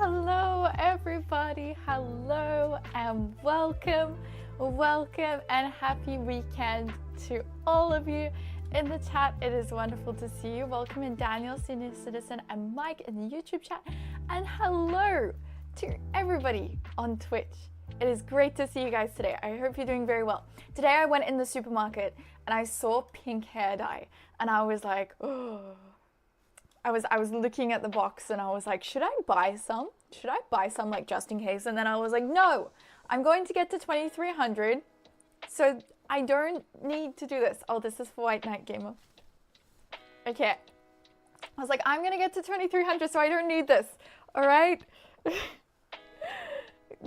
Hello everybody, hello and welcome and happy weekend to all of you in the chat. It is wonderful to see you. Welcome in Daniel, Senior Citizen, and Mike in the YouTube chat, and hello to everybody on Twitch. It is great to see you guys today. I hope you're doing very well. Today I went in the supermarket and I saw pink hair dye and I was like, oh. I was looking at the box and I was like, should I buy some? Should I buy some, like, just in case? And then I was like, no, I'm going to get to 2300, so I don't need to do this. Oh, this is for White Knight Gamer. Okay. I was like, I'm going to get to 2300, so I don't need this. All right?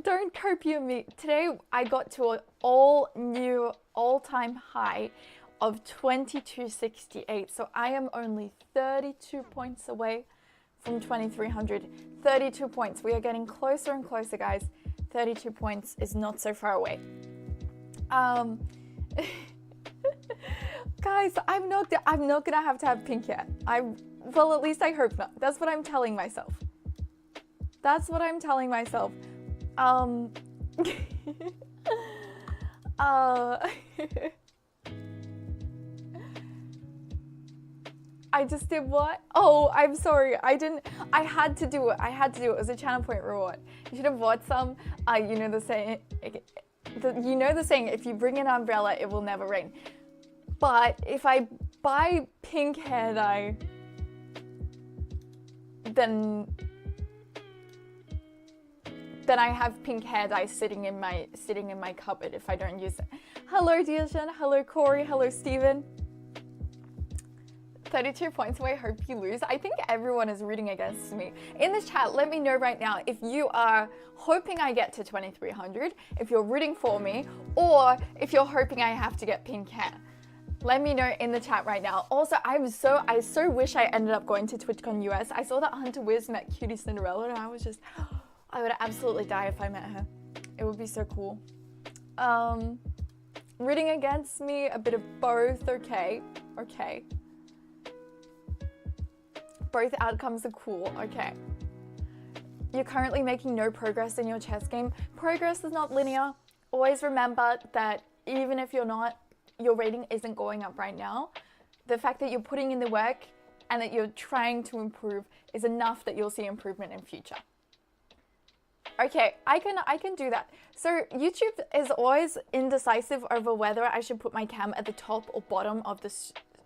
Don't copy me. Today, I got to an all-new, all-time high of 2268, so I am only 32 points away from 2300. 32 points. We are getting closer and closer, guys. 32 points is not so far away. Guys, I'm not gonna have to have pink hair. Well, at least I hope not. That's what I'm telling myself. That's what I'm telling myself. I just did what? Oh, I'm sorry. I had to do it. It was a channel point reward. You should have bought some. You know the saying, if you bring an umbrella, it will never rain. But if I buy pink hair dye, then I have pink hair dye sitting in my cupboard if I don't use it. Hello, Diashan. Hello, Corey. Hello, Steven. 32 points away, hope you lose. I think everyone is rooting against me. In the chat, let me know right now if you are hoping I get to 2300, if you're rooting for me, or if you're hoping I have to get pink hair. Let me know in the chat right now. Also, I so wish I ended up going to TwitchCon US. I saw that Hunter Wiz met Cutie Cinderella and I was just, I would absolutely die if I met her. It would be so cool. Rooting against me, a bit of both, okay. Both outcomes are cool, okay. You're currently making no progress in your chess game. Progress is not linear. Always remember that even if your rating isn't going up right now, the fact that you're putting in the work and that you're trying to improve is enough that you'll see improvement in future. Okay, I can do that. So YouTube is always indecisive over whether I should put my cam at the top or bottom of the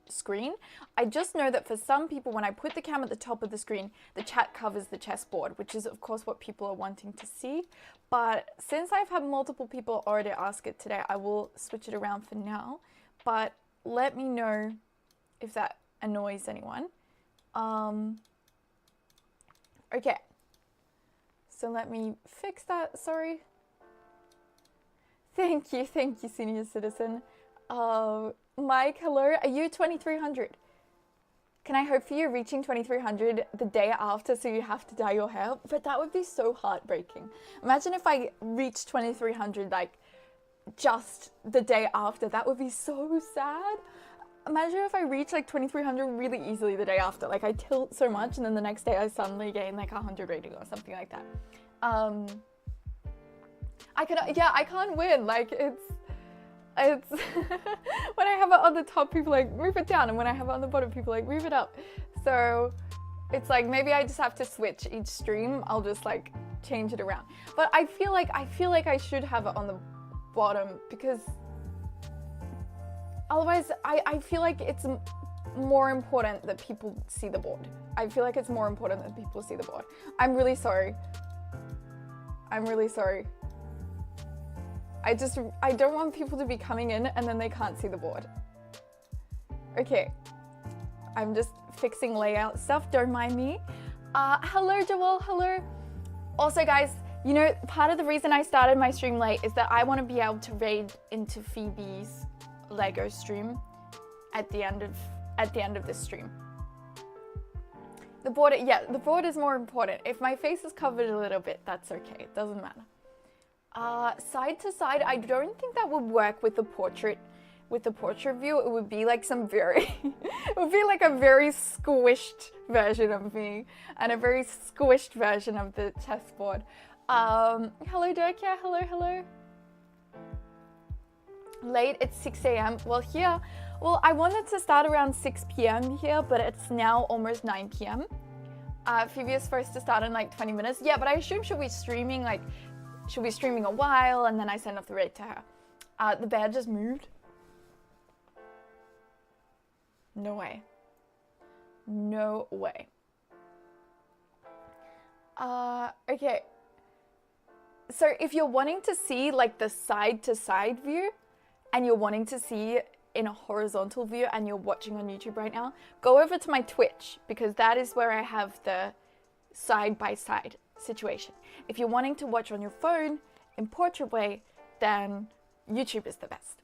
screen. I just know that for some people, when I put the cam at the top of the screen, the chat covers the chessboard, which is of course what people are wanting to see. But since I've had multiple people already ask it today, I will switch it around for now. But let me know if that annoys anyone. Okay. So let me fix that, sorry. Thank you, Senior Citizen. Mike, hello, are you 2300? Can I hope for you reaching 2300 the day after so you have to dye your hair? But that would be so heartbreaking. Imagine if I reached 2300 like just the day after. That would be so sad. Imagine if I reach like 2300 really easily the day after. Like I tilt so much and then the next day I suddenly gain like 100 rating or something like that. I can't win. Like it's when I have it on the top, people like move it down, and when I have it on the bottom, people like move it up. So it's like maybe I just have to switch each stream. I'll just like change it around. But I feel like I should have it on the bottom because otherwise I feel like it's more important that people see the board. I feel like it's more important that people see the board. I'm really sorry. I don't want people to be coming in and then they can't see the board. Okay, I'm just fixing layout stuff, don't mind me. Hello Joel, hello. Also guys, you know, part of the reason I started my stream late is that I want to be able to raid into Phoebe's Lego stream at the end of this stream. The board, yeah, the board is more important. If my face is covered a little bit, that's okay, it doesn't matter. Side to side, I don't think that would work with the portrait with the portrait view, it would be like some very, it would be like a very squished version of me and a very squished version of the chessboard. Hello Dirkia, hello. Late, it's 6 a.m. Well, I wanted to start around 6 p.m. here, but it's now almost 9 p.m. Phoebe is supposed to start in like 20 minutes. Yeah, but I assume she'll be streaming a while, and then I send off the raid to her. The bear just moved. No way. No way. Okay. So if you're wanting to see like the side to side view, and you're wanting to see in a horizontal view and you're watching on YouTube right now, go over to my Twitch, because that is where I have the side by side situation. If you're wanting to watch on your phone in portrait way, then YouTube is the best.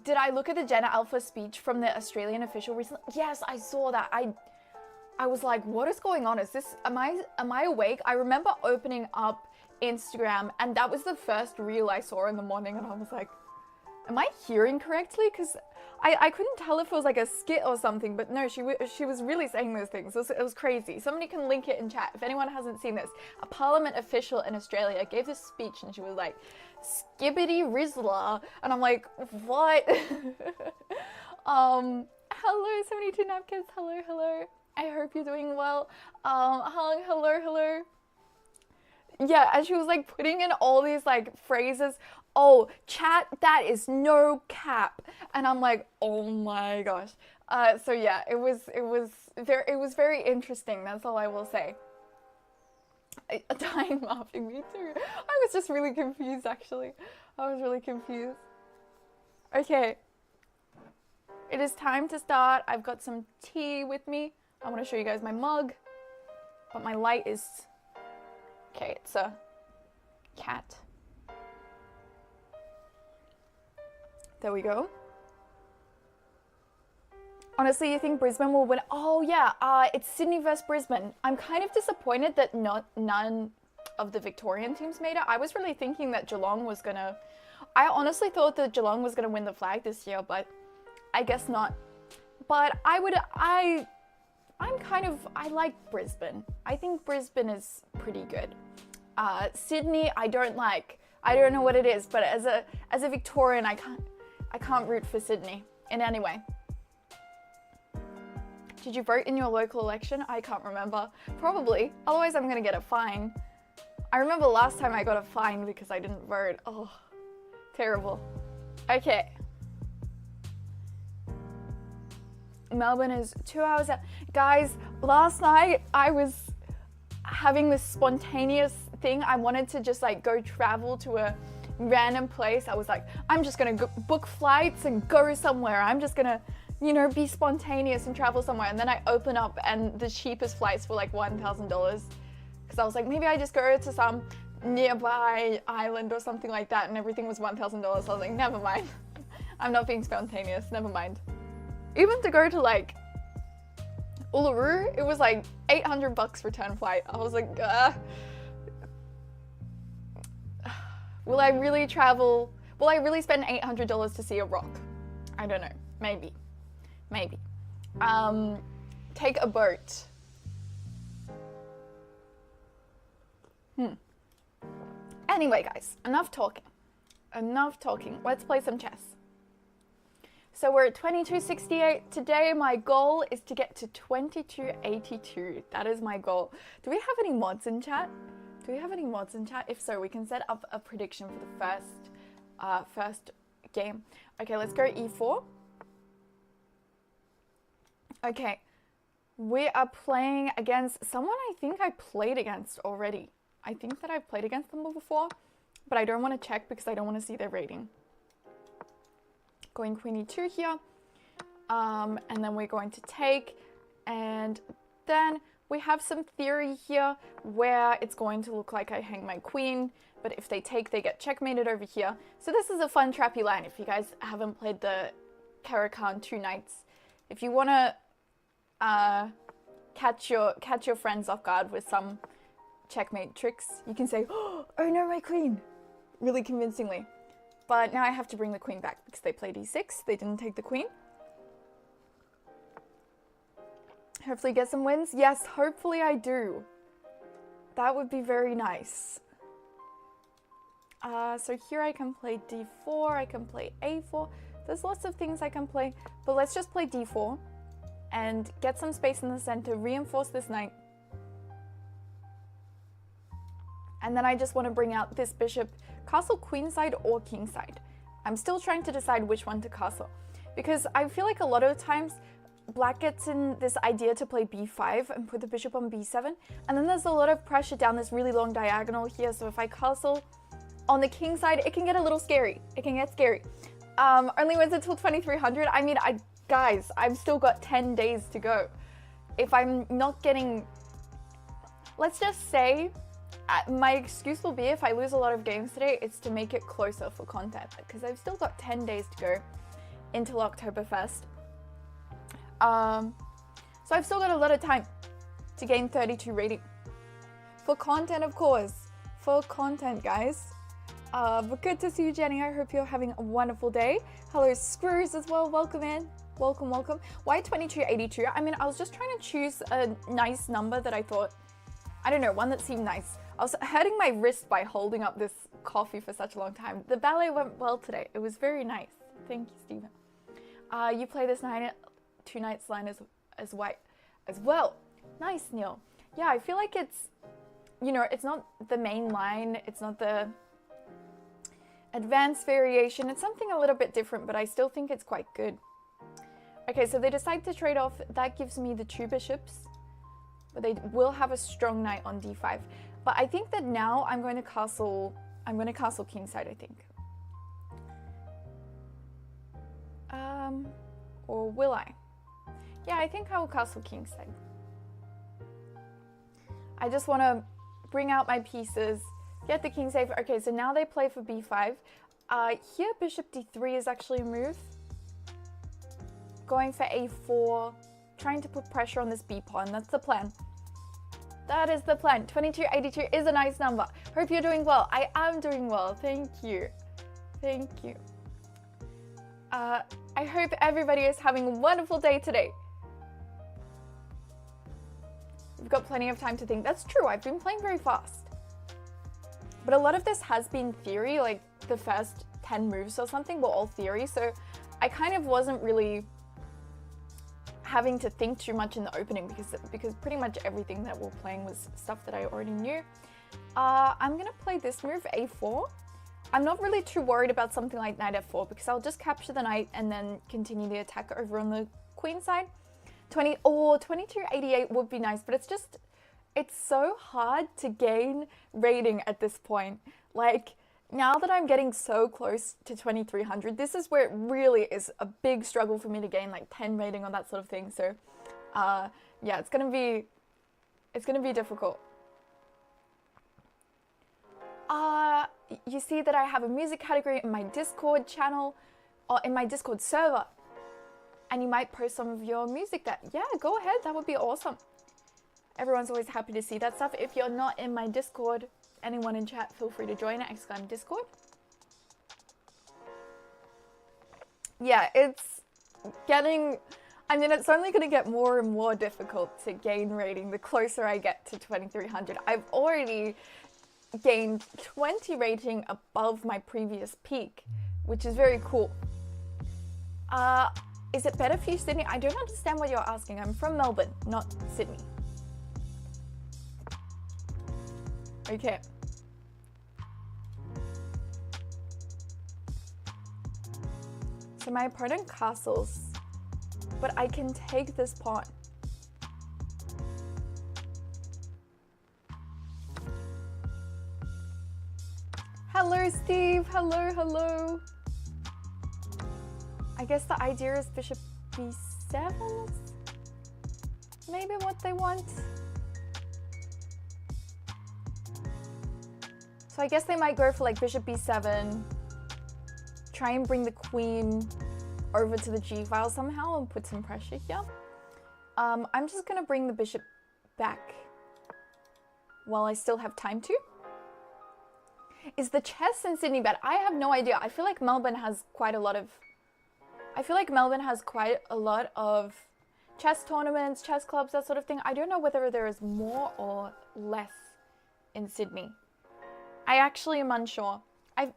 Did I look at the Jenna Alpha speech from the Australian official recently? Yes, I saw that. I was like, what is going on? Am I awake? I remember opening up Instagram and that was the first reel I saw in the morning, and I was like, am I hearing correctly? Because I couldn't tell if it was like a skit or something, but no, she was really saying those things. It was crazy. Somebody can link it in chat if anyone hasn't seen this. A parliament official in Australia gave this speech and she was like, skibbity rizzler, and I'm like, what? Hello 72 napkins, hello. I hope you're doing well. Hello. Yeah, and she was like putting in all these like phrases. Oh, chat, that is no cap. And I'm like, oh my gosh. So yeah, it was very interesting. That's all I will say. Dying laughing, me too. I was just really confused, actually. I was really confused. Okay. It is time to start. I've got some tea with me. I want to show you guys my mug. But my light is... Okay, it's a cat. There we go. Honestly, you think Brisbane will win? Oh yeah, it's Sydney versus Brisbane. I'm kind of disappointed that none of the Victorian teams made it. I was really thinking that Geelong was gonna... I honestly thought that Geelong was gonna win the flag this year, but I guess not. But I like Brisbane. I think Brisbane is pretty good. Sydney, I don't like. I don't know what it is, but as a Victorian, I can't root for Sydney in any way. Did you vote in your local election? I can't remember. Probably. Otherwise, I'm gonna get a fine. I remember last time I got a fine because I didn't vote. Oh, terrible. Okay. Melbourne is 2 hours out. Guys, last night I was having this spontaneous thing. I wanted to just like go travel to a random place. I was like, I'm just gonna book flights and go somewhere. I'm just gonna, you know, be spontaneous and travel somewhere. And then I open up and the cheapest flights were like $1,000. Because I was like, maybe I just go to some nearby island or something like that, and everything was $1,000. So I was like, never mind. I'm not being spontaneous, never mind. Even to go to like Uluru, it was like $800 return flight. I was like, will I really travel? Will I really spend $800 to see a rock? I don't know. Maybe. Take a boat. Anyway, guys, enough talking. Let's play some chess. So we're at 2268. Today my goal is to get to 2282. That is my goal. Do we have any mods in chat? If so, we can set up a prediction for the first game. Okay, let's go e4. Okay, we are playing against someone I think I played against already. I think that I've played against them before, but I don't want to check because I don't want to see their rating. Going queen e2 here, and then we're going to take, and then we have some theory here where it's going to look like I hang my queen, but if they take, they get checkmated over here. So this is a fun trappy line if you guys haven't played the Caro-Kann 2 Knights. If you want to catch your friends off guard with some checkmate tricks, you can say, oh no, my queen, really convincingly. But now I have to bring the queen back because they played e6. They didn't take the queen. Hopefully get some wins. Yes, hopefully I do. That would be very nice. So here I can play d4, I can play a4. There's lots of things I can play, but let's just play d4 and get some space in the center, reinforce this knight. And then I just want to bring out this bishop, castle queenside or kingside. I'm still trying to decide which one to castle, because I feel like a lot of times black gets in this idea to play b5 and put the bishop on b7, and then there's a lot of pressure down this really long diagonal here, so if I castle on the king side, it can get a little scary. It can get scary. Only wins until 2300. I mean, guys, I've still got 10 days to go. If I'm not getting, let's just say, my excuse will be if I lose a lot of games today, it's to make it closer for content, because I've still got 10 days to go until Oktoberfest. So I've still got a lot of time to gain 32 rating. For content, of course. For content, guys. But good to see you, Jenny. I hope you're having a wonderful day. Hello, Screws as well. Welcome in. Welcome, welcome. Why 2282? I mean, I was just trying to choose a nice number that I thought, I don't know, one that seemed nice. I was hurting my wrist by holding up this coffee for such a long time. The ballet went well today. It was very nice. Thank you, Stephen. You play this knight, 2 knights line as white as well. Nice, Neil. Yeah, I feel like it's, you know, it's not the main line. It's not the advanced variation. It's something a little bit different, but I still think it's quite good. Okay, so they decide to trade off. That gives me the 2 bishops, but they will have a strong knight on d5. But I think that now I'm going to castle kingside, I think. Or will I? Yeah, I think I will castle kingside. I just want to bring out my pieces, get the king safe. Okay, so now they play for b5. Here, bishop d3 is actually a move. Going for a4, trying to put pressure on this b pawn. That's the plan. That is the plan. 2282 is a nice number. Hope you're doing well. I am doing well. Thank you. Thank you. I hope everybody is having a wonderful day today. We've got plenty of time to think. That's true. I've been playing very fast. But a lot of this has been theory, like the first 10 moves or something were all theory. So I kind of wasn't really having to think too much in the opening because pretty much everything that we're playing was stuff that I already knew. I'm going to play this move, a4. I'm not really too worried about something like knight f4 because I'll just capture the knight and then continue the attack over on the queen side. 2288 would be nice, but it's so hard to gain rating at this point. Like, now that I'm getting so close to 2300, this is where it really is a big struggle for me to gain like 10 rating or that sort of thing. So, yeah, it's gonna be difficult. You see that I have a music category in my Discord channel, or in my Discord server, and you might post some of your music there. Yeah, go ahead, that would be awesome. Everyone's always happy to see that stuff. If you're not in my Discord, anyone in chat, feel free to join it. _ Discord. Yeah, it's getting, I mean, it's only going to get more and more difficult to gain rating the closer I get to 2300. I've already gained 20 rating above my previous peak, which is very cool. Is it better for you, Sydney? I don't understand what you're asking. I'm from Melbourne, not Sydney. Okay. So my opponent castles, but I can take this pawn. Hello, Steve. Hello, hello. I guess the idea is bishop b7 is maybe what they want. So I guess they might go for like bishop b7, try and bring the queen over to the g file somehow and put some pressure here. I'm just gonna bring the bishop back while I still have time to. Is the chess in Sydney bad? I have no idea. I feel like Melbourne has quite a lot of chess tournaments, chess clubs, that sort of thing. I don't know whether there is more or less in Sydney. I actually am unsure.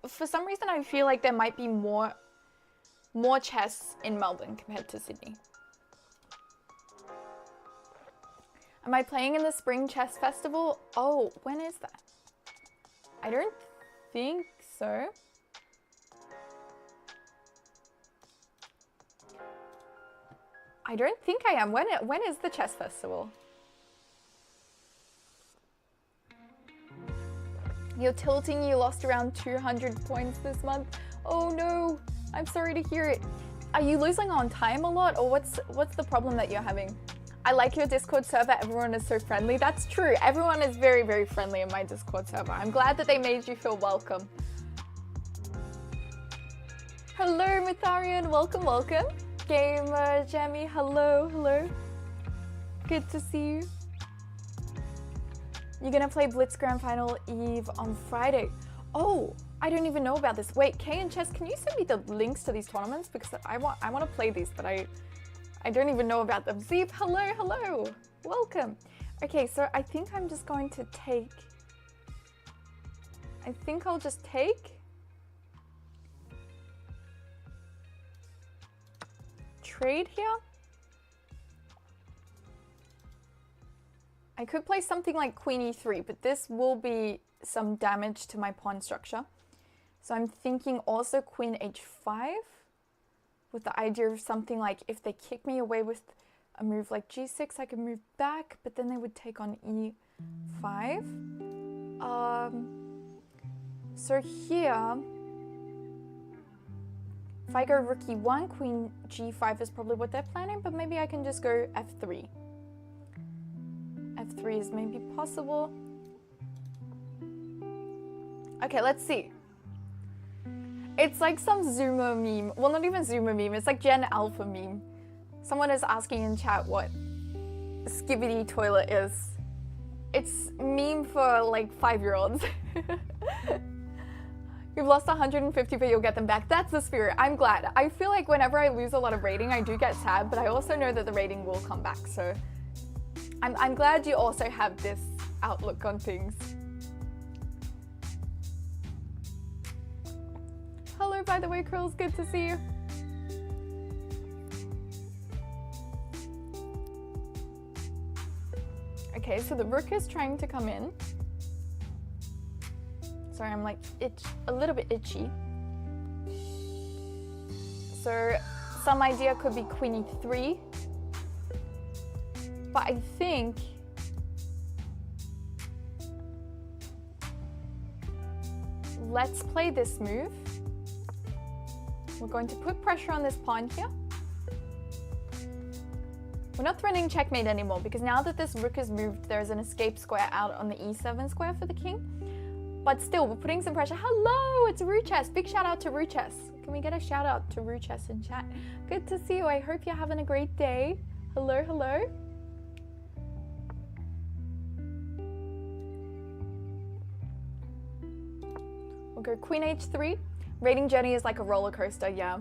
For some reason, I feel like there might be more chess in Melbourne compared to Sydney. Am I playing in the Spring Chess Festival? Oh, when is that? I don't think so. I don't think I am. When is the chess festival? You're tilting, you lost around 200 points this month. Oh no, I'm sorry to hear it. Are you losing on time a lot, or what's the problem that you're having? I like your Discord server, everyone is so friendly. That's true, everyone is very, very friendly in my Discord server. I'm glad that they made you feel welcome. Hello Mitharian, welcome, welcome. Gamer Jammy, hello, hello. Good to see you. You're gonna play Blitz Grand Final Eve on Friday. Oh, I don't even know about this. Wait, K and Chess, can you send me the links to these tournaments? Because I want to play these, but I don't even know about them. Zeep, hello, hello. Welcome. Okay, so I think I'm just going to take... I think I'll just take... trade here. I could play something like Queen E3, but this will be some damage to my pawn structure. So I'm thinking also Queen H5 with the idea of something like if they kick me away with a move like G6, I could move back, but then they would take on E5. So here, if I go Rook E1, Queen G5 is probably what they're planning, but maybe I can just go F3. F3 is maybe possible. Okay, let's see. It's like some Zoomer meme. Well, not even Zoomer meme, it's like Gen Alpha meme. Someone is asking in chat what Skibidi Toilet is. It's meme for like 5-year-olds. You've lost 150, but you'll get them back. That's the spirit. I'm glad. I feel like whenever I lose a lot of rating, I do get sad, but I also know that the rating will come back. So I'm glad you also have this outlook on things. Hello, by the way, Krills. Good to see you. Okay, so the rook is trying to come in. Sorry, I'm like a little bit itchy. So some idea could be Queen E3. But I think let's play this move. We're going to put pressure on this pawn here. We're not threatening checkmate anymore because now that this rook is moved, there's an escape square out on the E7 square for the king. But still, we're putting some pressure. Hello, it's Ruchess. Big shout out to Ruchess. Can we get a shout out to Ruchess in chat? Good to see you. I hope you're having a great day. Hello, hello. We'll go Queen H3. Rating journey is like a roller coaster, yeah.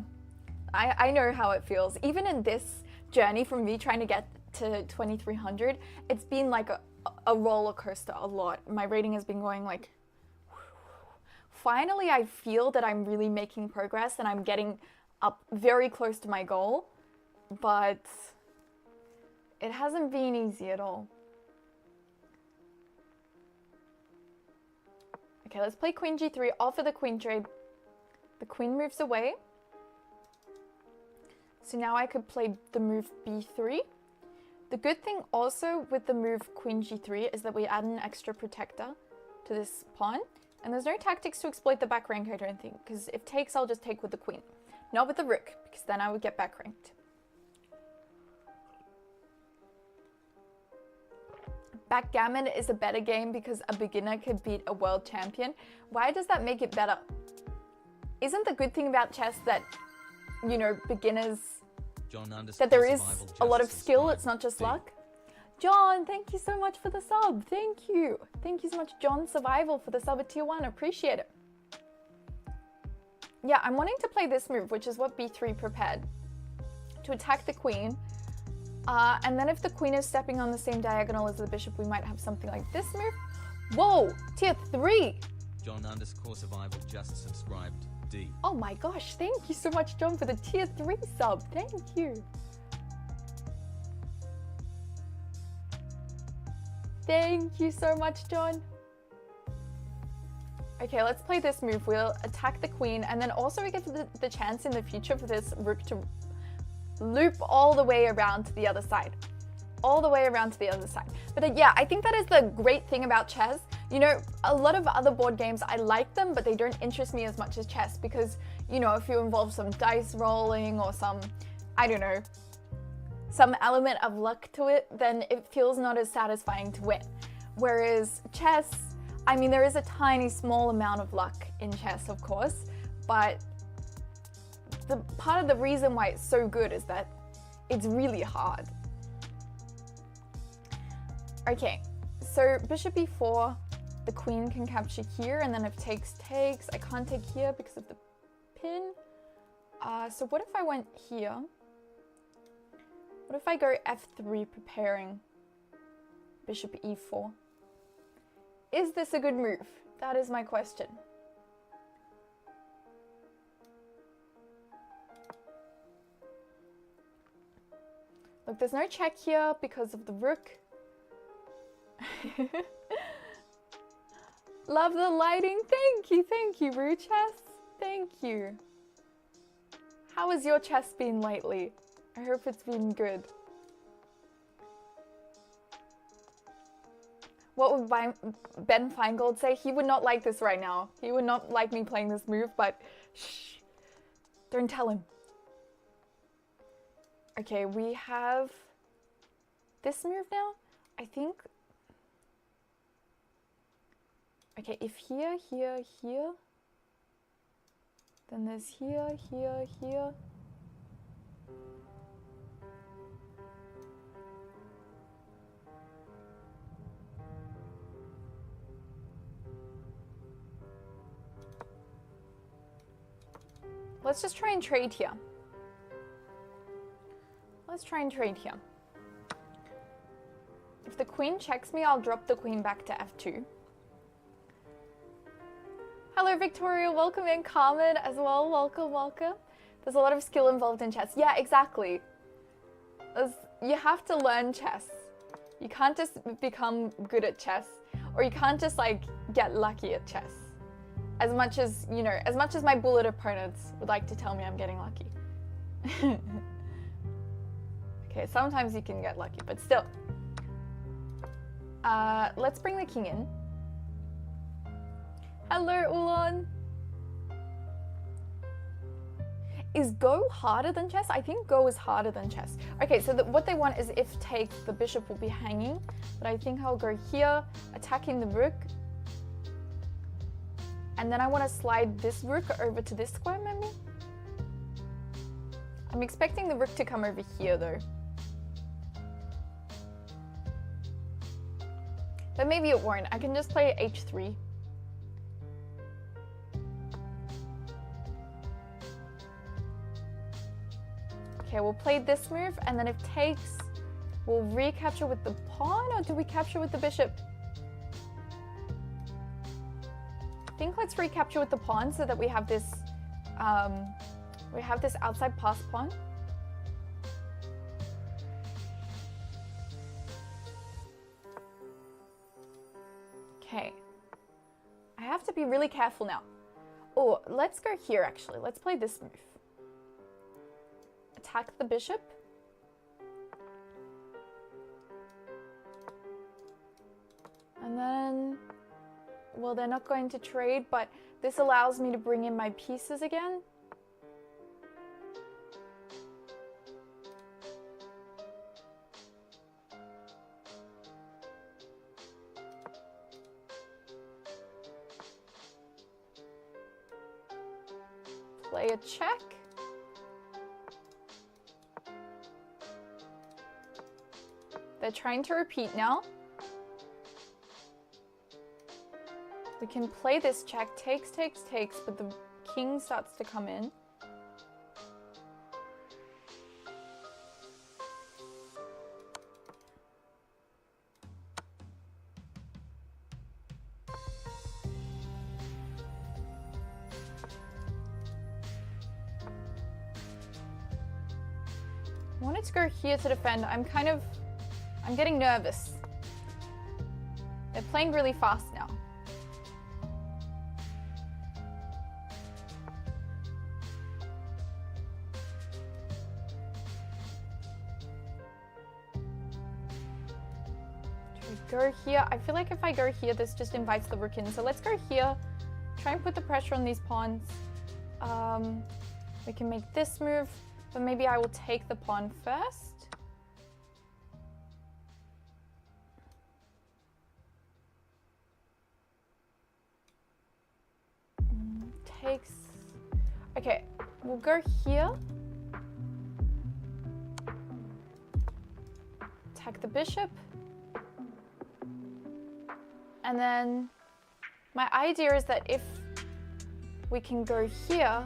I know how it feels. Even in this journey from me trying to get to 2300, it's been like a roller coaster a lot. My rating has been going like... Finally, I feel that I'm really making progress and I'm getting up very close to my goal, but it hasn't been easy at all. Okay, let's play Queen G3, offer the queen trade. The queen moves away. So now I could play the move B3. The good thing also with the move Queen G3 is that we add an extra protector to this pawn. And there's no tactics to exploit the back rank, I don't think, because if takes, I'll just take with the queen. Not with the rook, because then I would get back ranked. Backgammon is a better game because a beginner could beat a world champion. Why does that make it better? Isn't the good thing about chess that, you know, beginners, that there is a lot of skill, it's not just luck? John, thank you so much for the sub. Thank you. Thank you so much, John Survival, for the sub at tier 1. Appreciate it. Yeah, I'm wanting to play this move, which is what b3 prepared, to attack the queen. And then if the queen is stepping on the same diagonal as the bishop, we might have something like this move. Whoa, tier 3. John_survival just subscribed. D. Oh my gosh, thank you so much, John, for the tier 3 sub. Thank you. Thank you so much, John. Okay, let's play this move. We'll attack the queen, and then also we get the chance in the future for this rook to loop all the way around to the other side. All the way around to the other side. But yeah, I think that is the great thing about chess. You know, a lot of other board games, I like them, but they don't interest me as much as chess because, you know, if you involve some dice rolling or some, I don't know, some element of luck to it, then it feels not as satisfying to win. Whereas chess, I mean, there is a tiny small amount of luck in chess, of course, but the part of the reason why it's so good is that it's really hard. Okay, so bishop e4, the queen can capture here, and then if takes, I can't take here because of the pin. So what if I went here? What if I go f3 preparing bishop e4? Is this a good move? That is my question. Look, there's no check here because of the rook. Love the lighting. Thank you, Rue Chess. Thank you. How has your chess been lately? I hope it's been good. What would Ben Feingold say? He would not like this right now. He would not like me playing this move, but shh, don't tell him. Okay, we have this move now, I think. Okay, if here, here, here, then there's here, here, here. Let's just try and trade here. Let's try and trade here. If the queen checks me, I'll drop the queen back to f2. Hello, Victoria. Welcome in. Carmen as well. Welcome, welcome. There's a lot of skill involved in chess. Yeah, exactly. You have to learn chess. You can't just become good at chess, or you can't just like get lucky at chess. As much as, you know, as much as my bullet opponents would like to tell me I'm getting lucky. Okay, sometimes you can get lucky, but still. Let's bring the king in. Hello, Ulan. Is Go harder than chess? I think Go is harder than chess. Okay, so what they want is if take, the bishop will be hanging, but I think I'll go here, attacking the rook. And then I want to slide this rook over to this square, maybe? I'm expecting the rook to come over here, though. But maybe it won't. I can just play h3. Okay, we'll play this move, and then if takes, we'll recapture with the pawn, or do we capture with the bishop? I think let's recapture with the pawn so that we have this outside pass pawn. Okay. I have to be really careful now. Oh, let's go here actually. Let's play this move. Attack the bishop. And then, well, they're not going to trade, but this allows me to bring in my pieces again. Play a check. They're trying to repeat now. We can play this check, takes, but the king starts to come in. I wanted to go here to defend. I'm getting nervous. They're playing really fast now. Should we go here? I feel like if I go here, this just invites the rook in. So let's go here. Try and put the pressure on these pawns. We can make this move. But maybe I will take the pawn first. Takes... Okay, we'll go here. Attack the bishop. And then my idea is that if we can go here,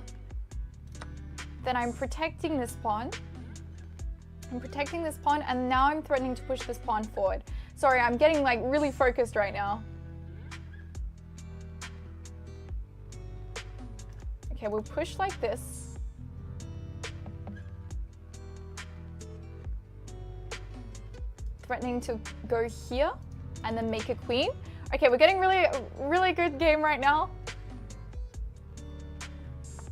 then I'm protecting this pawn. I'm protecting this pawn, and now I'm threatening to push this pawn forward. Sorry, I'm getting like really focused right now. Okay, we'll push like this. Threatening to go here and then make a queen. Okay, we're getting really good game right now.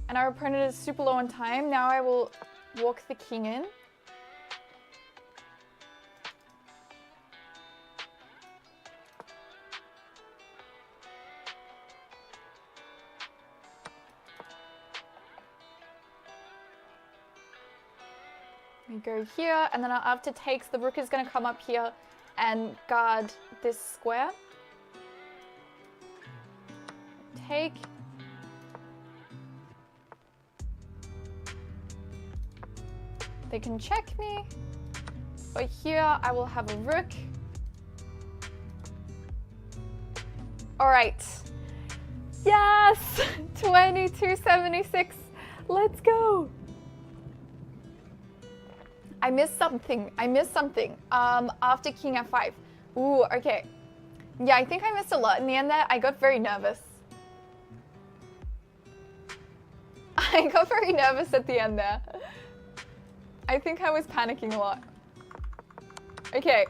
And our opponent is super low on time. Now I will walk the king in. We go here, and then after takes, the rook is going to come up here and guard this square. Take. They can check me, but here I will have a rook. All right, yes, 2276, let's go. I missed something, after king f5. Ooh, okay. Yeah, I think I missed a lot in the end there. I got very nervous. I got very nervous at the end there. I think I was panicking a lot. Okay,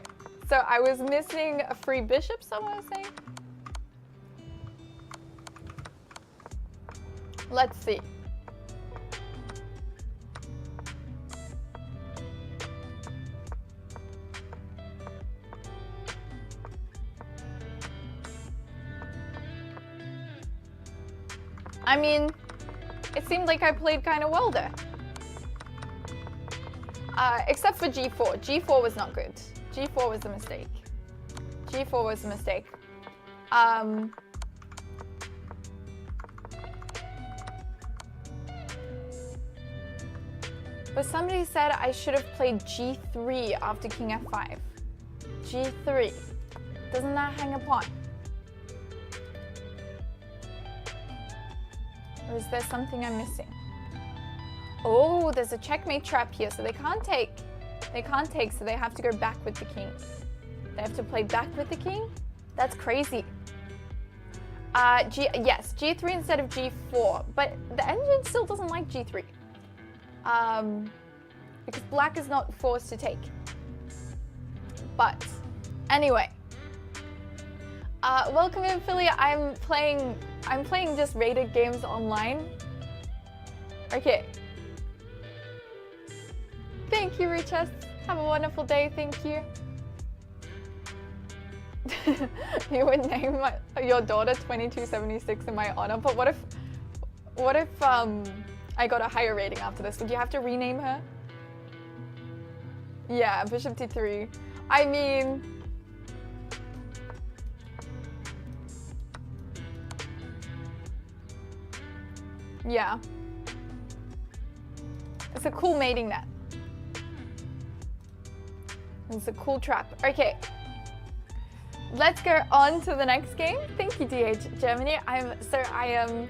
so I was missing a free bishop, someone was saying. Let's see. I mean, it seemed like I played kind of well there. Except for g4. G4 was not good. G4 was a mistake. G4 was a mistake. But somebody said I should have played g3 after king f5. g3. Doesn't that hang a pawn? Or is there something I'm missing? Oh, there's a checkmate trap here, so they can't take. They can't take, so they have to go back with the king. They have to play back with the king? That's crazy. Yes, g3 instead of g4, but the engine still doesn't like g3. Because black is not forced to take. But, anyway. Welcome in, Philly. I'm playing just rated games online. Okay. Thank you, Richest. Have a wonderful day. Thank you. You would name your daughter 2276 in my honor, but what if I got a higher rating after this? Would you have to rename her? Yeah, Bishop d3. I mean, yeah. It's a cool mating net. It's a cool trap. Okay. Let's go on to the next game. Thank you, DH Germany. I am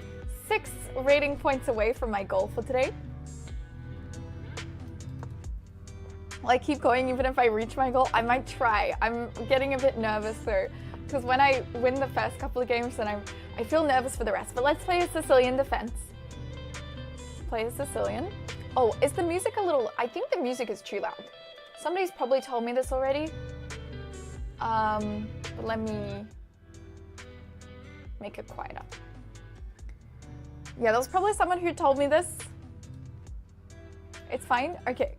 6 rating points away from my goal for today. Well, I keep going even if I reach my goal. I might try. I'm getting a bit nervous though, because when I win the first couple of games, then I feel nervous for the rest. But let's play a Sicilian defense. Play a Sicilian. Oh, is the music a little... I think the music is too loud. Somebody's probably told me this already. But let me make it quieter. Yeah, there was probably someone who told me this. It's fine? Okay.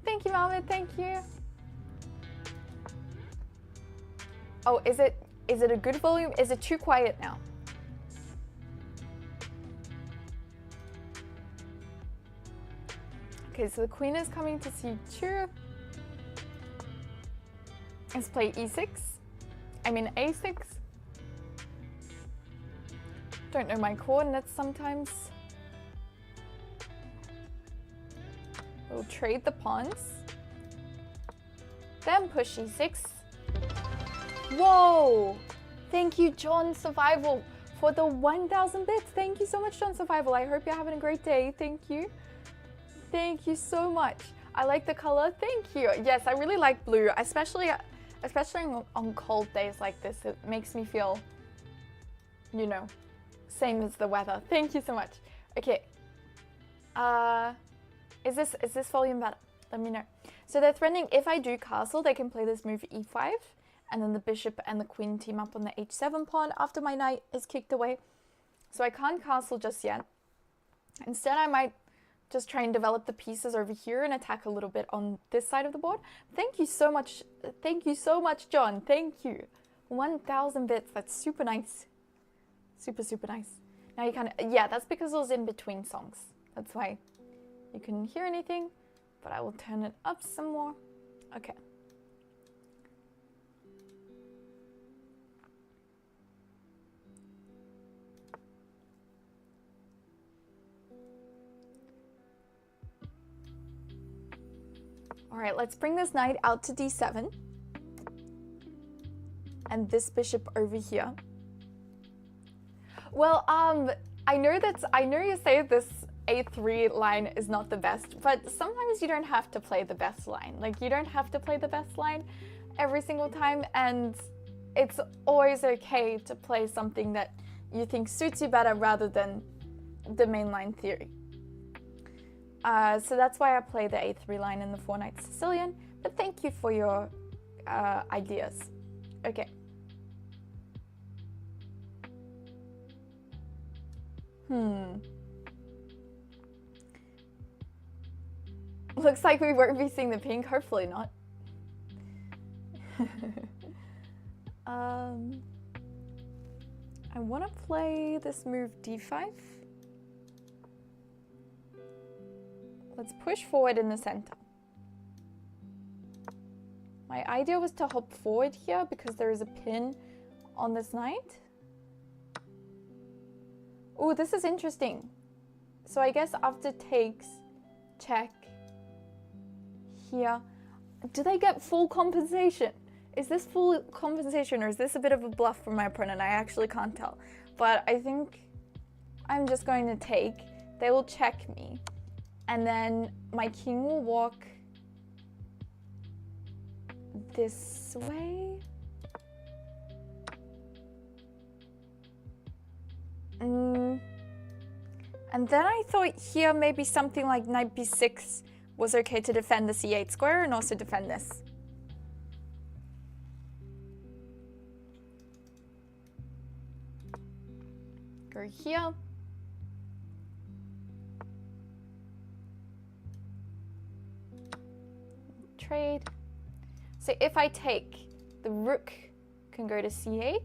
Thank you, Mohammed. Thank you. Oh, is it a good volume? Is it too quiet now? Okay, so the queen is coming to c2. Let's play e6. I mean a6. Don't know my coordinates sometimes. We'll trade the pawns. Then push e6. Whoa! Thank you, John Survival, for the 1,000 bits. Thank you so much, John Survival. I hope you're having a great day. Thank you. Thank you so much. I like the color. Thank you. Yes, I really like blue, especially on cold days like this. It makes me feel, you know, same as the weather. Thank you so much. Okay. Is this volume better? Let me know. So they're threatening if I do castle, they can play this move e5, and then the bishop and the queen team up on the h7 pawn after my knight is kicked away. So I can't castle just yet. Instead, I might just try and develop the pieces over here and attack a little bit on this side of the board. Thank you so much. Thank you so much, John. Thank you. 1,000 bits. That's super nice. Super, super nice. Now you kind of, yeah, that's because it was in between songs. That's why you couldn't hear anything, but I will turn it up some more. Okay. All right, let's bring this knight out to d7. And this bishop over here. Well, I know you say this a3 line is not the best, but sometimes you don't have to play the best line. Like, you don't have to play the best line every single time, and it's always okay to play something that you think suits you better rather than the mainline theory. So that's why I play the a3 line in the 4-knight Sicilian, but thank you for your ideas. Okay. Looks like we won't be seeing the pink, hopefully not. I want to play this move d5. Let's push forward in the center. My idea was to hop forward here because there is a pin on this knight. Oh, this is interesting. So I guess after takes, check here. Do they get full compensation? Is this full compensation or is this a bit of a bluff from my opponent? I actually can't tell. But I think I'm just going to take. They will check me. And then my king will walk this way. And then I thought here maybe something like knight b6 was okay to defend the c8 square and also defend this. Go here. Trade. So if I take, the rook can go to c8.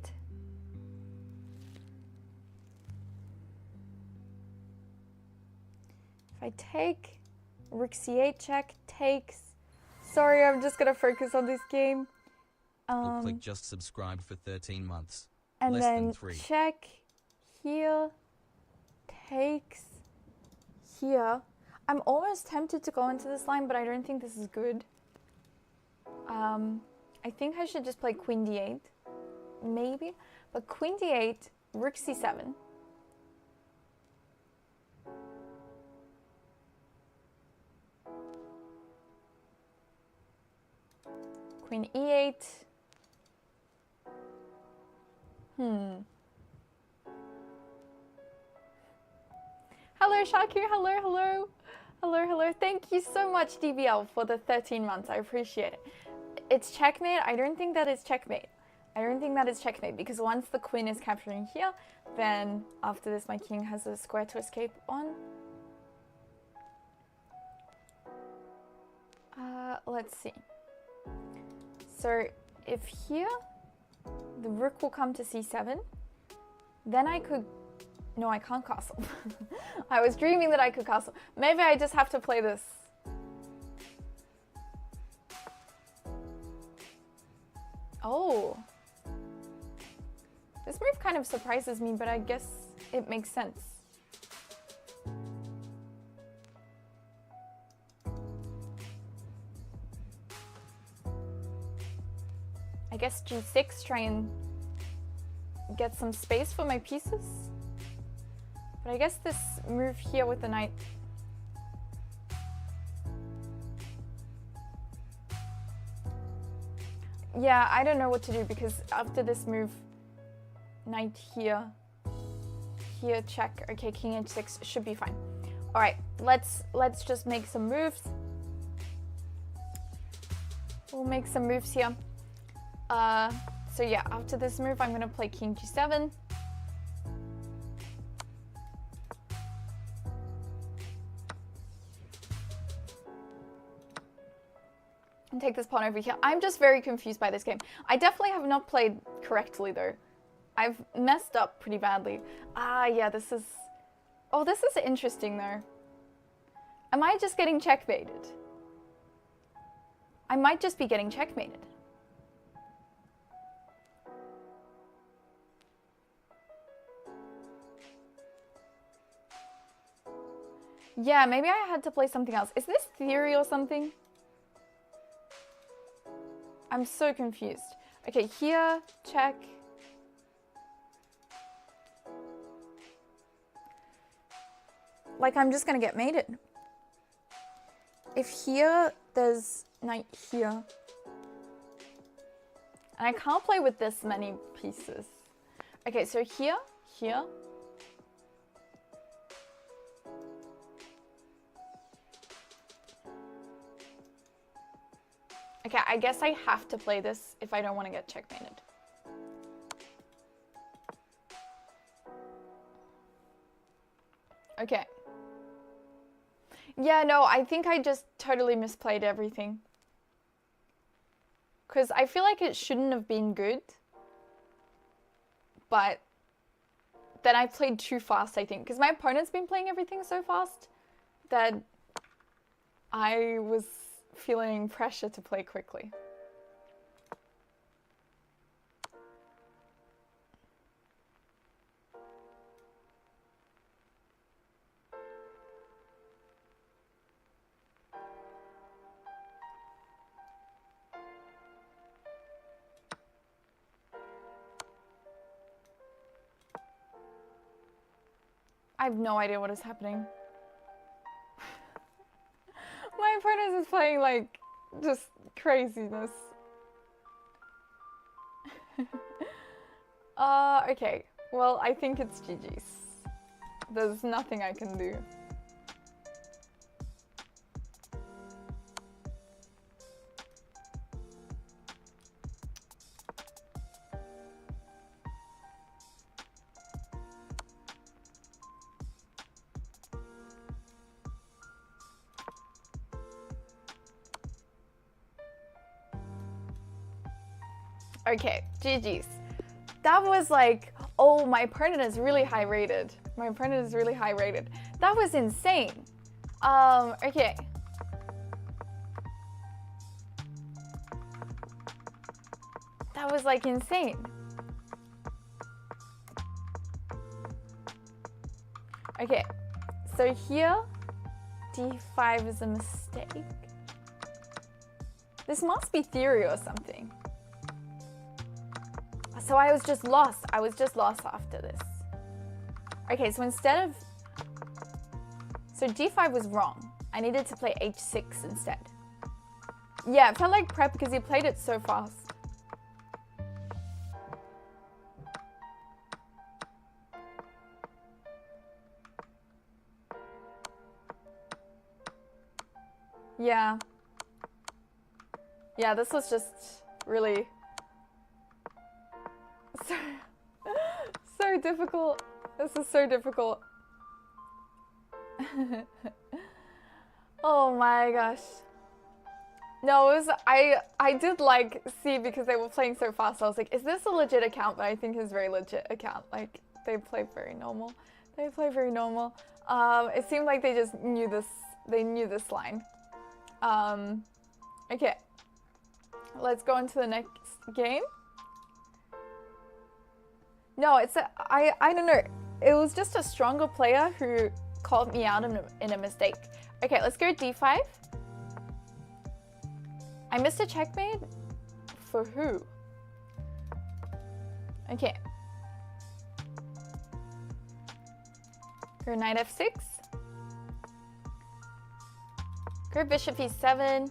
If I take, rook c8 check, takes. Sorry, I'm just gonna focus on this game. Click just subscribe for 13 months. And Less then than 3. check here, takes here. I'm almost tempted to go into this line, but I don't think this is good. I think I should just play queen d8, maybe. But queen d8, rook c7. Queen e8. Hello, Shakir. Hello, hello. Hello, hello. Thank you so much, DBL, for the 13 months. I appreciate it. It's checkmate. I don't think that is checkmate. I don't think that is checkmate because once the queen is capturing here, then after this my king has a square to escape on. Let's see. So if here the rook will come to c7, then I could... No, I can't castle. I was dreaming that I could castle. Maybe I just have to play this. Oh. This move kind of surprises me, but I guess it makes sense. I guess g6, try and get some space for my pieces. But I guess this move here with the knight... Yeah, I don't know what to do because after this move, knight here, here check. Okay, king h6 should be fine. All right, let's just make some moves. We'll make some moves here. So yeah, after this move, I'm gonna play king g7. And take this pawn over here. I'm just very confused by this game. I definitely have not played correctly though. I've messed up pretty badly. Ah, yeah, this is... Oh, this is interesting though. Am I just getting checkmated? I might just be getting checkmated. Yeah, maybe I had to play something else. Is this theory or something? I'm so confused. Okay, here, check. Like, I'm just gonna get mated. If here, there's knight here. And I can't play with this many pieces. Okay, so here, here. Okay, I guess I have to play this if I don't want to get checkmated. Okay. Yeah, no, I think I just totally misplayed everything. Because I feel like it shouldn't have been good. But then I played too fast, I think. Because my opponent's been playing everything so fast that I was feeling pressure to play quickly. I have no idea what is happening. My opponent is playing like just craziness. Okay. Well, I think it's GG's. There's nothing I can do. Okay, GG's. That was like, oh, my opponent is really high rated. My opponent is really high rated. That was insane. Okay. That was like insane. Okay, so here, d5 is a mistake. This must be theory or something. So I was just lost. I was just lost after this. Okay, so instead of... So d5 was wrong. I needed to play h6 instead. Yeah, it felt like prep because he played it so fast. Yeah. Yeah, this was just really so difficult. This is so difficult. Oh my gosh. No, it was, I did like see because they were playing so fast. I was like, is this a legit account? But I think it's a very legit account. Like they play very normal. They play very normal. It seemed like they just knew this. They knew this line. Okay. Let's go into the next game. No, it's I don't know. It was just a stronger player who called me out in a mistake. Okay, let's go d5. I missed a checkmate? For who? Okay. Go knight f6. Go bishop e7.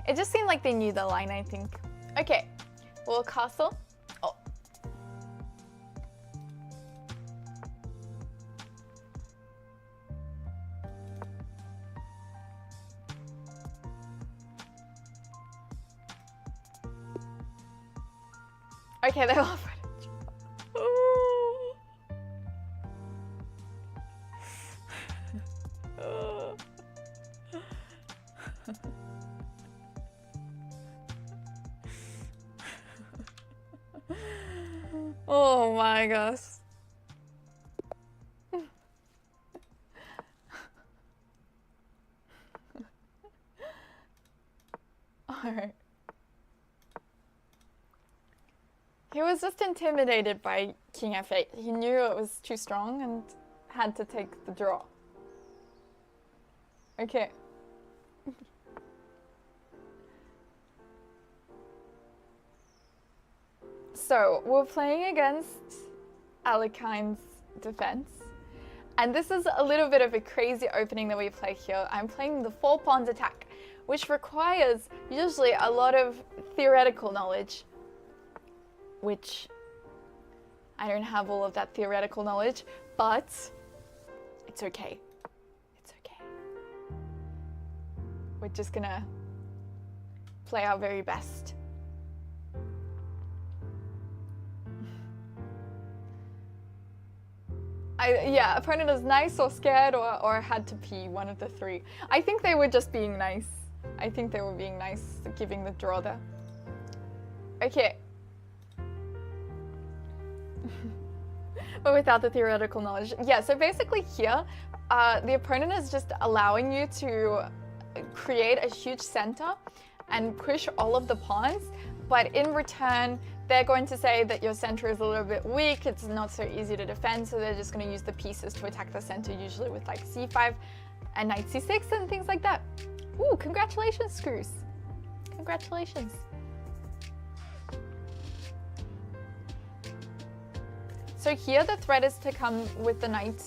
It just seemed like they knew the line, I think. Okay, well, castle. Oh. Okay, they all footage. Oh my gosh. Alright. He was just intimidated by King f8. He knew it was too strong and had to take the draw. Okay. So, we're playing against Alekine's defense. And this is a little bit of a crazy opening that we play here. I'm playing the 4 pawns attack, which requires usually a lot of theoretical knowledge, which I don't have all of that theoretical knowledge, but it's okay. It's okay. We're just gonna play our very best. Yeah, opponent is nice or scared or had to pee, one of the three. I think they were just being nice. I think they were being nice, giving the draw there. Okay. But without the theoretical knowledge. Yeah, so basically here, the opponent is just allowing you to create a huge center and push all of the pawns, but in return, they're going to say that your center is a little bit weak, it's not so easy to defend, so they're just going to use the pieces to attack the center, usually with like c5 and knight c6 and things like that. Ooh, congratulations, Screws. Congratulations. So here the threat is to come with the knight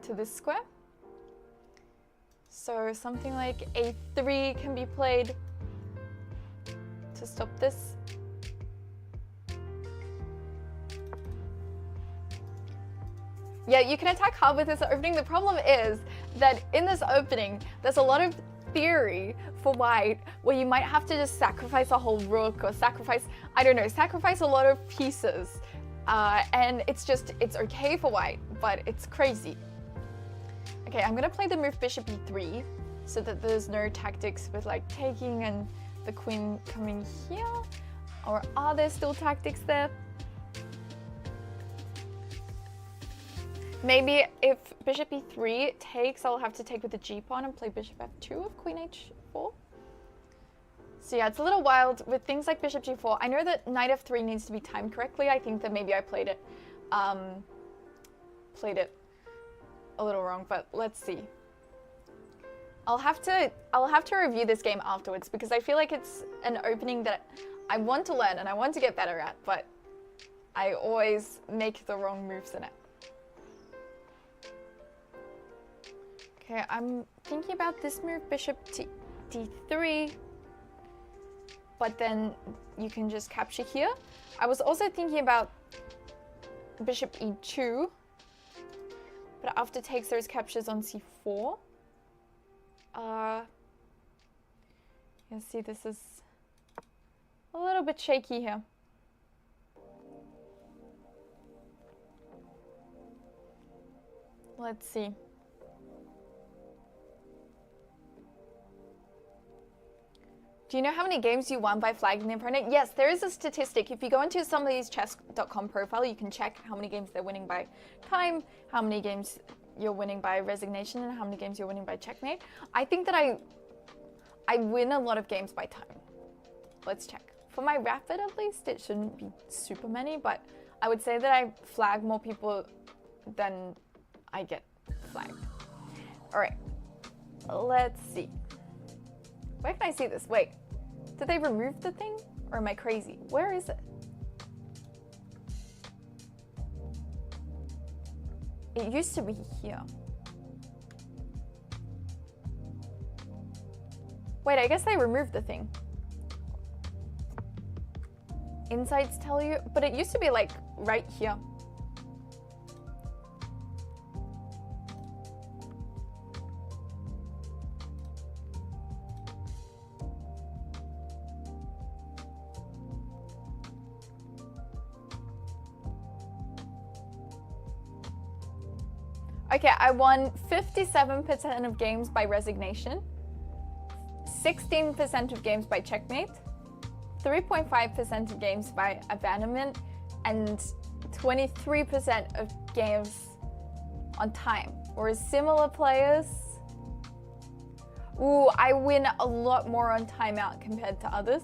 to this square. So something like a3 can be played to stop this. Yeah, you can attack hard with this opening. The problem is that in this opening, there's a lot of theory for white where you might have to just sacrifice a whole rook or sacrifice, I don't know, sacrifice a lot of pieces. And it's okay for white, but it's crazy. Okay, I'm gonna play the move bishop e3 so that there's no tactics with like taking and the queen coming here. Or are there still tactics there? Maybe if bishop e3 takes, I'll have to take with the g-pawn and play bishop f2 of queen h4. So yeah, it's a little wild with things like bishop g4. I know that knight f3 needs to be timed correctly. I think that maybe I played it a little wrong, but let's see. I'll have to review this game afterwards because I feel like it's an opening that I want to learn and I want to get better at, but I always make the wrong moves in it. Okay, I'm thinking about this move, bishop to d3, but then you can just capture here. I was also thinking about bishop e2, but after takes there's captures on c4. You see this is a little bit shaky here. Let's see. Do you know how many games you won by flagging the opponent? Yes, there is a statistic. If you go into somebody's chess.com profile, you can check how many games they're winning by time, how many games you're winning by resignation, and how many games you're winning by checkmate. I think that I win a lot of games by time. Let's check. For my rapid, at least, it shouldn't be super many, but I would say that I flag more people than I get flagged. All right, let's see. Where can I see this? Wait, did they remove the thing? Or am I crazy? Where is it? It used to be here. Wait, I guess they removed the thing. Insights tell you, but it used to be like right here. Okay, I won 57% of games by resignation, 16% of games by checkmate, 3.5% of games by abandonment, and 23% of games on time. Whereas similar players, ooh, I win a lot more on timeout compared to others.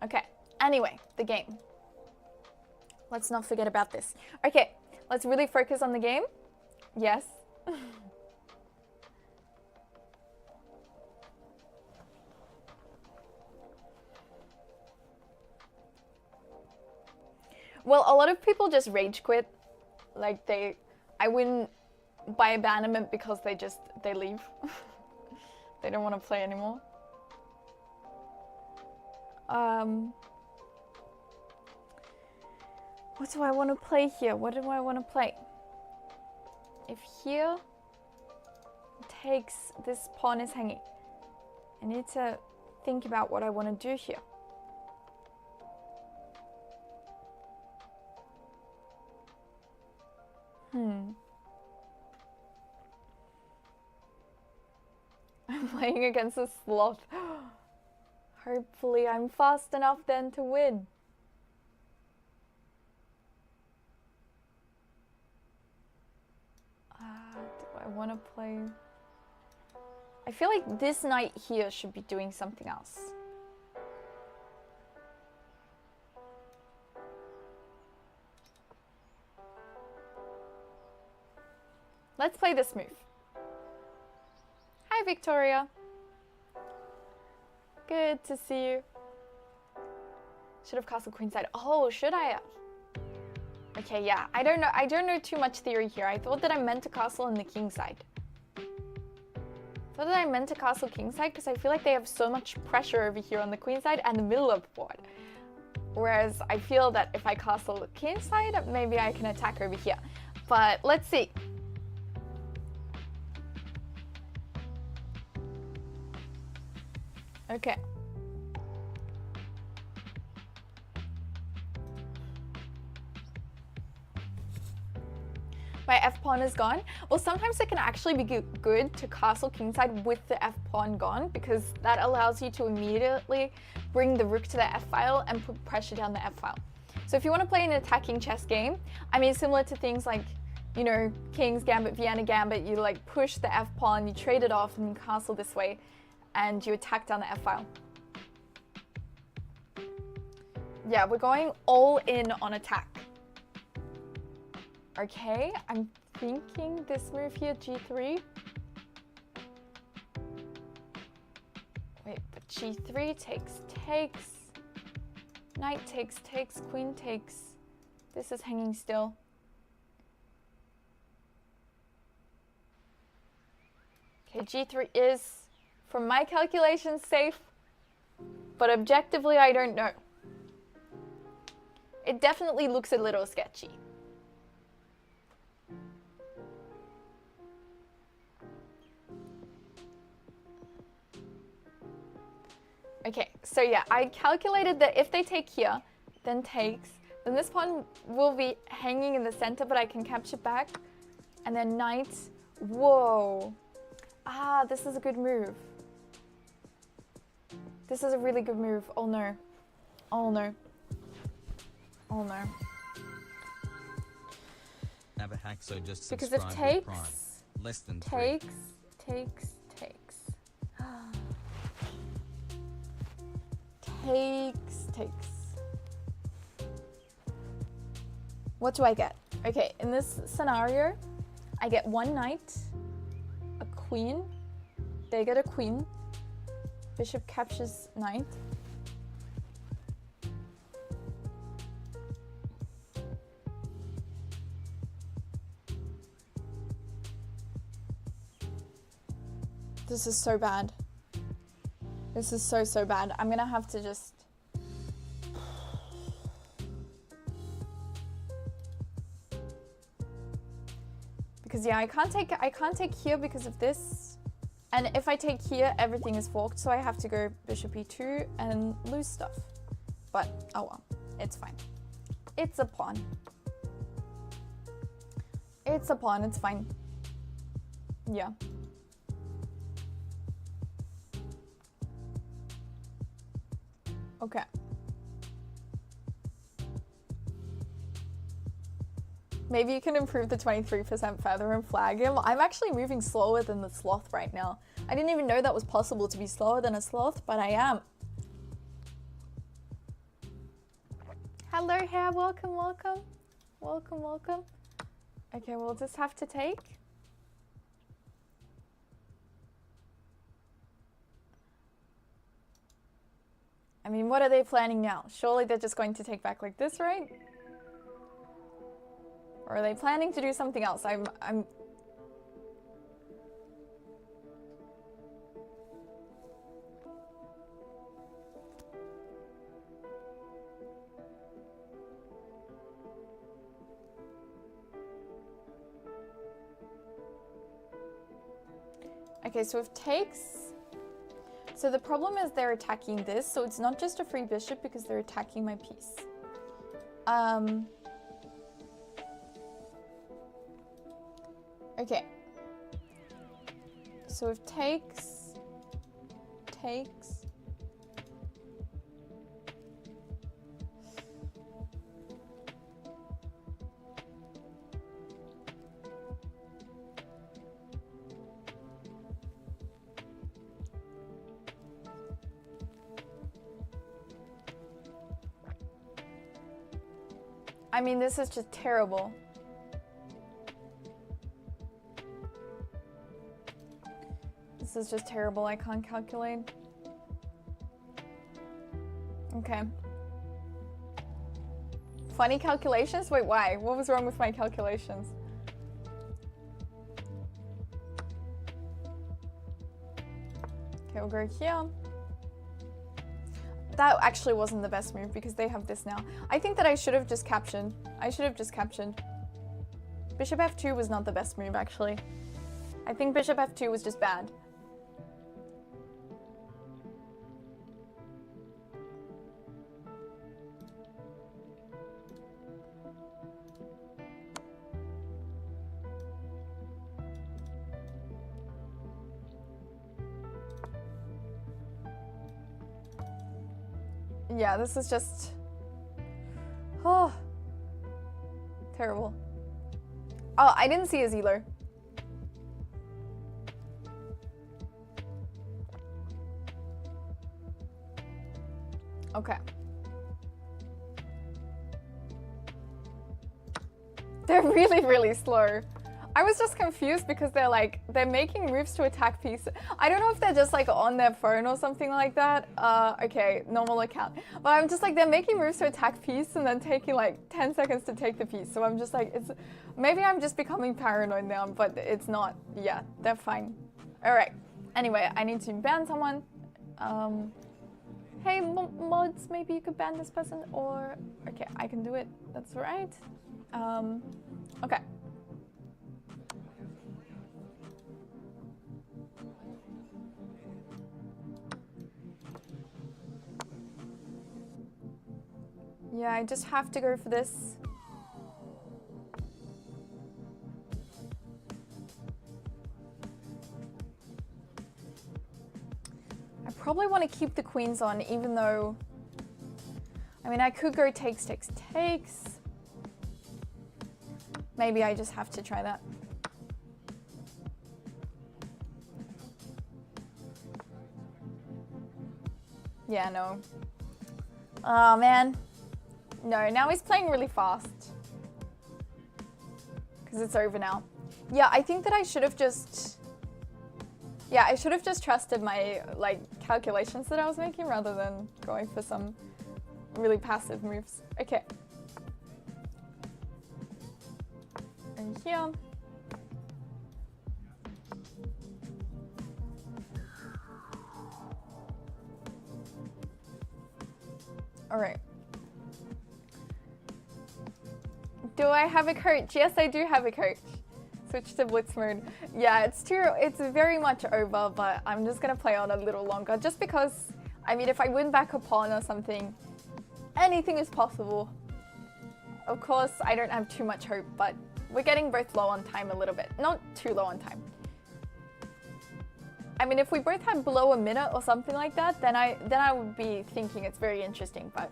Okay, anyway, the game. Let's not forget about this. Okay, let's really focus on the game. Yes. Well, a lot of people just rage quit. Like I win by abandonment because they leave. They don't want to play anymore. What do I want to play here? What do I want to play? If here takes, this pawn is hanging. I need to think about what I want to do here. I'm playing against a sloth. Hopefully I'm fast enough then to win. Do I want to play? I feel like this knight here should be doing something else. Let's play this move. Hi, Victoria. Good to see you. Should have castled queenside. Oh, should I have? Okay, yeah. I don't know too much theory here. I thought that I meant to castle on the king side. Thought that I meant to castle king side because I feel like they have so much pressure over here on the queen side and the middle of the board. Whereas I feel that if I castle the king side, maybe I can attack over here. But let's see. Okay. My f-pawn is gone. Well, sometimes it can actually be good to castle kingside with the f-pawn gone because that allows you to immediately bring the rook to the f-file and put pressure down the f-file. So if you want to play an attacking chess game, I mean, similar to things like, you know, King's Gambit, Vienna Gambit, you like push the f-pawn, you trade it off and you castle this way and you attack down the f-file. Yeah, we're going all in on attack. Okay, I'm thinking this move here, g3. Wait, but g3 takes, knight takes, queen takes. This is hanging still. Okay, g3 is, from my calculations, safe. But objectively, I don't know. It definitely looks a little sketchy. Okay, so yeah, I calculated that if they take here, then takes, then this pawn will be hanging in the center, but I can capture back. And then knight. Whoa. Ah, this is a good move. This is a really good move. Oh no. Oh no. Oh no. Have a hack, so just Because subscribe if with Prime. takes, Less than takes, 3. takes. Takes. What do I get? Okay, in this scenario, I get one knight, a queen, they get a queen, bishop captures knight. This is so bad. This is so bad. I'm gonna have to just... Because yeah, I can't take here because of this. And if I take here, everything is forked, so I have to go bishop e2 and lose stuff. But oh well, it's fine. It's a pawn. It's a pawn, it's fine. Yeah. Okay. Maybe you can improve the 23% feather and flag him. I'm actually moving slower than the sloth right now. I didn't even know that was possible to be slower than a sloth, but I am. Hello, hair. Welcome, welcome. Welcome, welcome. Okay, we'll just have to take. I mean, what are they planning now? Surely they're just going to take back like this, right? Or are they planning to do something else? I'm... Okay, so if takes... So the problem is they're attacking this, so it's not just a free bishop because they're attacking my piece. Okay. So if takes... I mean, this is just terrible. This is just terrible. I can't calculate. Okay. Funny calculations? Wait, why? What was wrong with my calculations? Okay, we'll go here. That actually wasn't the best move because they have this now. I think that I should have just captured. I should have just captured. Bishop f2 was not the best move, actually. I think bishop f2 was just bad. Yeah, this is just... Oh. Terrible. Oh, I didn't see a Zelo. Okay. They're really, really slow. I was just confused because they're making moves to attack pieces. I don't know if they're just like on their phone or something like that. Okay, normal account. But I'm just like, they're making moves to attack piece and then taking like 10 seconds to take the piece. So I'm just like, maybe I'm just becoming paranoid now, but it's not. Yeah, they're fine. All right. Anyway, I need to ban someone. Hey, mods, maybe you could ban this person, or okay, I can do it. That's right. Okay. Yeah, I just have to go for this. I probably want to keep the queens on, even though, I mean, I could go takes, takes, takes. Maybe I just have to try that. Yeah, no. Oh, man. No, now he's playing really fast. Because it's over now. Yeah, I think that I should have just... Yeah, I should have just trusted my, like, calculations that I was making rather than going for some really passive moves. Okay. And here. All right. Do I have a coach? Yes, I do have a coach. Switch to blitz mode. Yeah, it's very much over, but I'm just gonna play on a little longer just because, I mean, if I win back a pawn or something, anything is possible. Of course, I don't have too much hope, but we're getting both low on time a little bit. Not too low on time. I mean, if we both had below a minute or something like that, then I would be thinking it's very interesting, but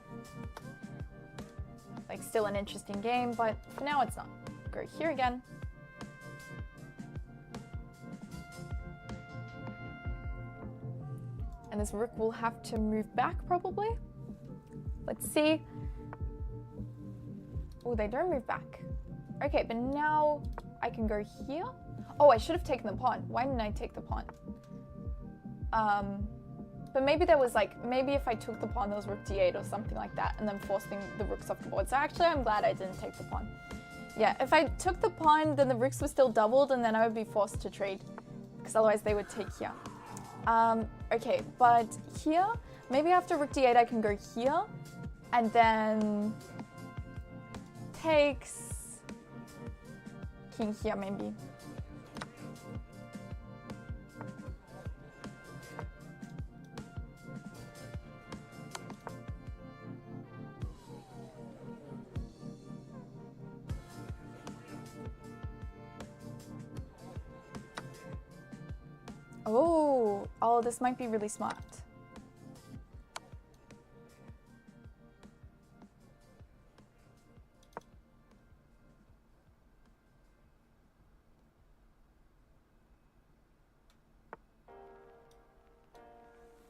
like still an interesting game, but for now it's not. Go here again. And this rook will have to move back probably. Let's see. Oh, they don't move back. Okay, but now I can go here. Oh, I should have taken the pawn. Why didn't I take the pawn? But maybe there was like, maybe if I took the pawn, there was rook d8 or something like that, and then forcing the rooks off the board. So actually, I'm glad I didn't take the pawn. Yeah, if I took the pawn, then the rooks were still doubled, and then I would be forced to trade, because otherwise they would take here. Okay, but here, maybe after rook d8, I can go here, and then takes king here, maybe. Oh, this might be really smart.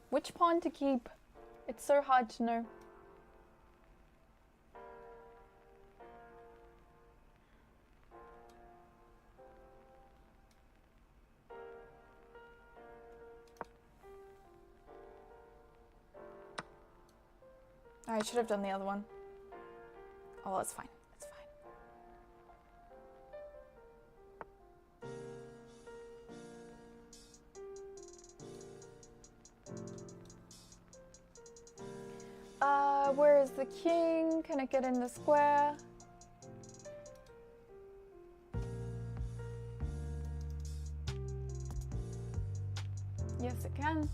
Which pawn to keep? It's so hard to know. I should have done the other one. Oh, well, it's fine. It's fine. Where is the king? Can it get in the square? Yes, it can.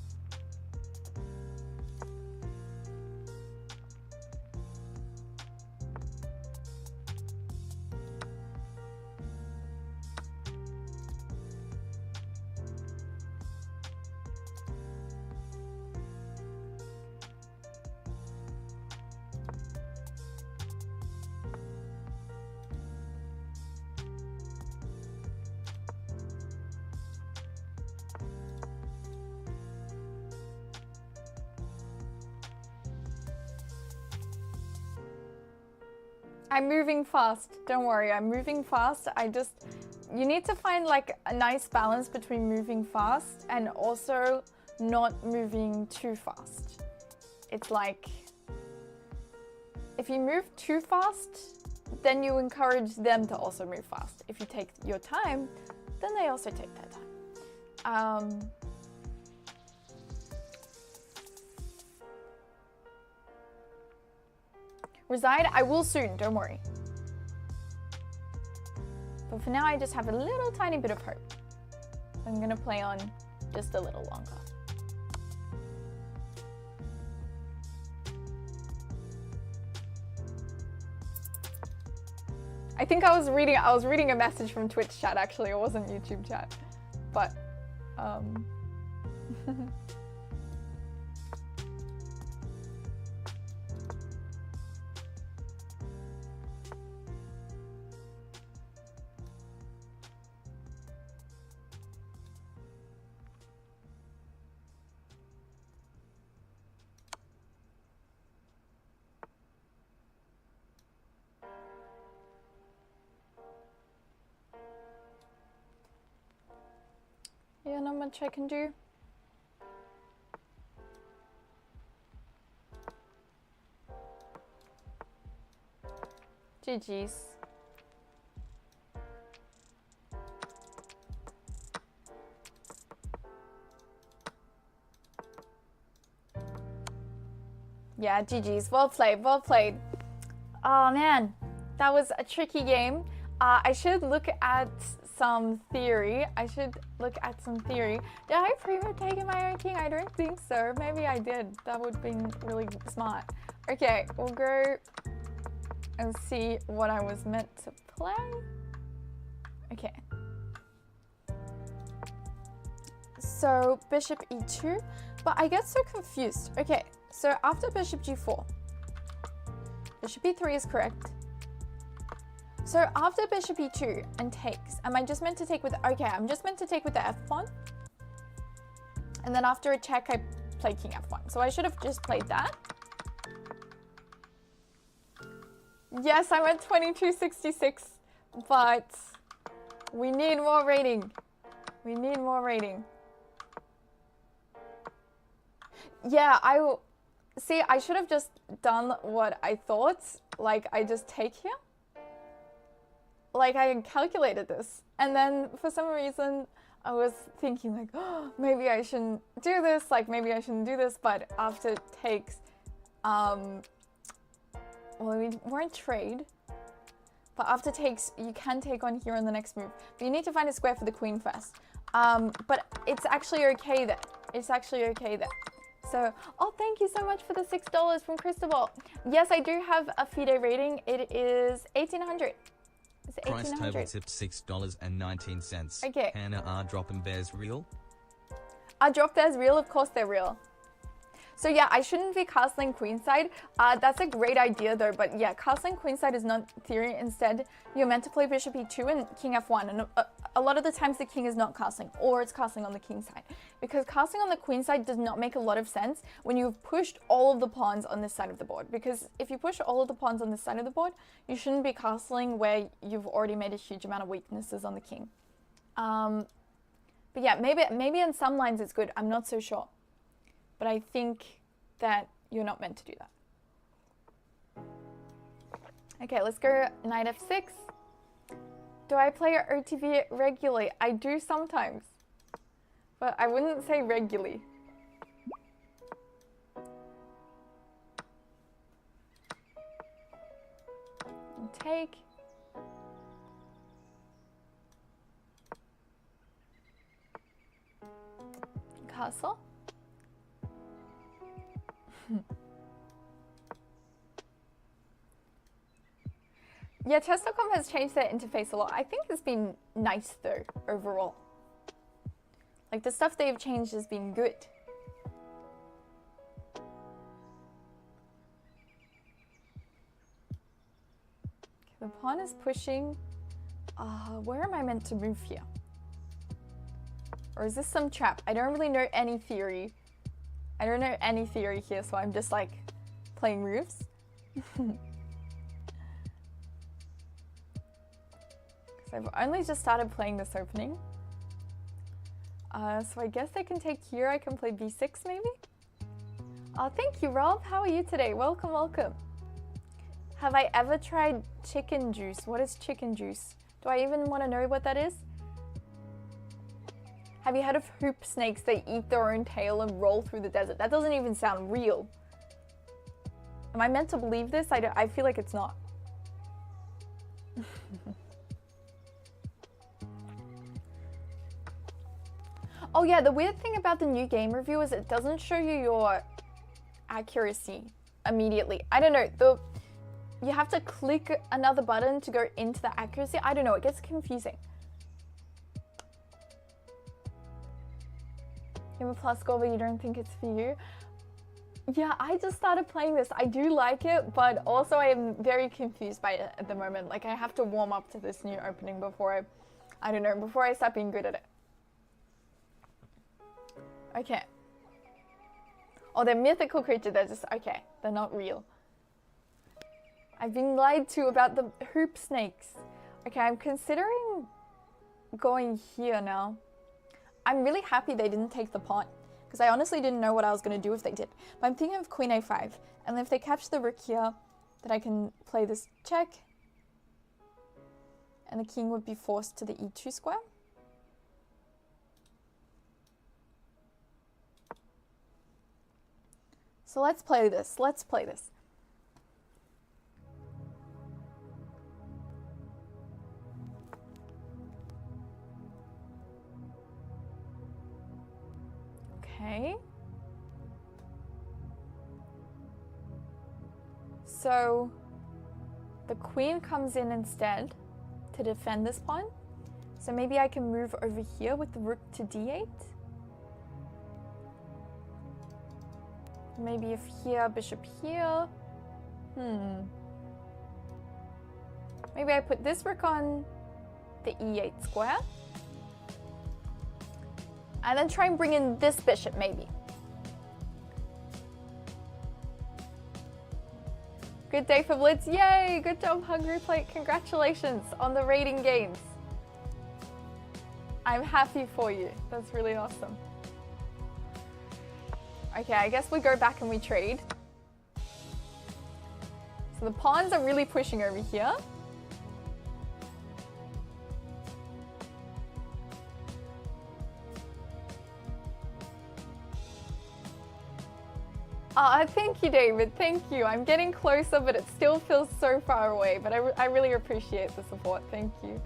I'm moving fast. Don't worry, I'm moving fast. You need to find like a nice balance between moving fast and also not moving too fast. It's like, if you move too fast, then you encourage them to also move fast. If you take your time, then they also take their Reside, I will soon, don't worry. But for now, I just have a little tiny bit of hope. I'm gonna play on just a little longer. I think I was reading a message from Twitch chat actually, it wasn't YouTube chat. But yeah, not much I can do. GG's. Yeah, GG's. Well played, well played. Oh man, that was a tricky game. I should look at some theory. Did I primo taken my own king? I don't think so. Maybe I did. That would have been really smart. Okay, we'll go and see what I was meant to play. Okay. So bishop e2, but I get so confused. Okay, so after bishop g4, bishop e3 is correct. So after bishop e2 and takes, am I just meant to take with, okay, I'm just meant to take with the f pawn. And then after a check, I play king f1. So I should have just played that. Yes, I'm at 2266, but we need more rating. We need more rating. Yeah, see, I should have just done what I thought. Like, I just take here. Like, I calculated this. And then for some reason, I was thinking like, oh, maybe I shouldn't do this. Like, maybe I shouldn't do this. But after it takes, well, we weren't trade. But after takes, you can take on here on the next move. But you need to find a square for the queen first. But it's actually okay there. It's actually okay there. So, oh, thank you so much for the $6 from Cristobal. Yes, I do have a FIDE rating. It is 1800. It's 1800. Price table tipped $6.19. Okay. Hannah, are dropping bears real? Are drop bears real? Of course they're real. So yeah, I shouldn't be castling queenside. That's a great idea though, but yeah, castling queenside is not theory. Instead, you're meant to play bishop e2 and king f1, and a lot of the times the king is not castling, or it's castling on the king side. Because casting on the queen side does not make a lot of sense when you've pushed all of the pawns on this side of the board. Because if you push all of the pawns on this side of the board, you shouldn't be castling where you've already made a huge amount of weaknesses on the king. But yeah, maybe in some lines it's good. I'm not so sure. But I think that you're not meant to do that. Okay, let's go knight f6. Do I play OTV regularly? I do sometimes, but I wouldn't say regularly. And take. Castle. Yeah, chess.com has changed their interface a lot. I think it's been nice though, overall. Like the stuff they've changed has been good. Okay, the pawn is pushing. Where am I meant to move here? Or is this some trap? I don't really know any theory. I don't know any theory here, so I'm just like playing moves. I've only just started playing this opening. So I guess I can take here. I can play b6 maybe? Oh, thank you, Rob. How are you today? Welcome, welcome. Have I ever tried chicken juice? What is chicken juice? Do I even want to know what that is? Have you heard of hoop snakes? They eat their own tail and roll through the desert. That doesn't even sound real. Am I meant to believe this? I feel like it's not. Oh yeah, the weird thing about the new game review is it doesn't show you your accuracy immediately. I don't know, you have to click another button to go into the accuracy. I don't know, it gets confusing. You have a plus score, but you don't think it's for you? Yeah, I just started playing this. I do like it, but also I am very confused by it at the moment. Like, I have to warm up to this new opening before I don't know, before I start being good at it. Okay. Oh, they're mythical creatures. They're just, okay. They're not real. I've been lied to about the hoop snakes. Okay, I'm considering going here now. I'm really happy they didn't take the pawn, because I honestly didn't know what I was going to do if they did. But I'm thinking of queen a5, and if they capture the rook here, then I can play this check, and the king would be forced to the e2 square. So let's play this. Let's play this. Okay. So the queen comes in instead to defend this pawn. So maybe I can move over here with the rook to d8. Maybe if here, bishop here. Maybe I put this rook on the e8 square. And then try and bring in this bishop, maybe. Good day for Blitz. Yay! Good job, Hungry Plate. Congratulations on the rating games. I'm happy for you. That's really awesome. Okay, I guess we go back and we trade. So the pawns are really pushing over here. Thank you, David. Thank you. I'm getting closer, but it still feels so far away. But I really appreciate the support. Thank you.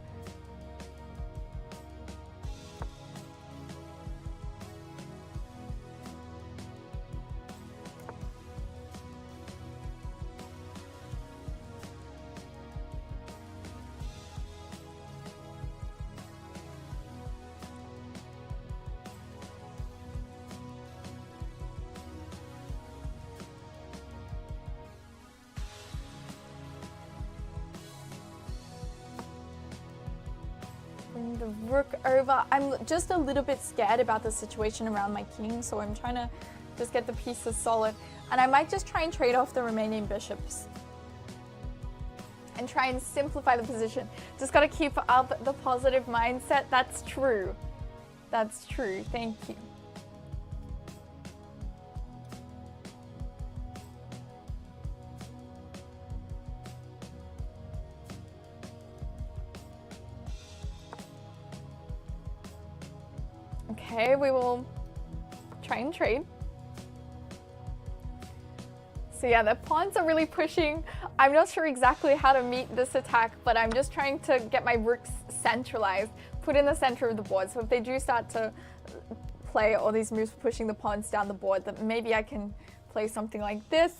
Bring the rook over. I'm just a little bit scared about the situation around my king, so I'm trying to just get the pieces solid. And I might just try and trade off the remaining bishops and try and simplify the position. Just got to keep up the positive mindset. That's true. That's true. Thank you. Okay, we will try and trade. So yeah, the pawns are really pushing. I'm not sure exactly how to meet this attack, but I'm just trying to get my rooks centralized, put in the center of the board. So if they do start to play all these moves pushing the pawns down the board, then maybe I can play something like this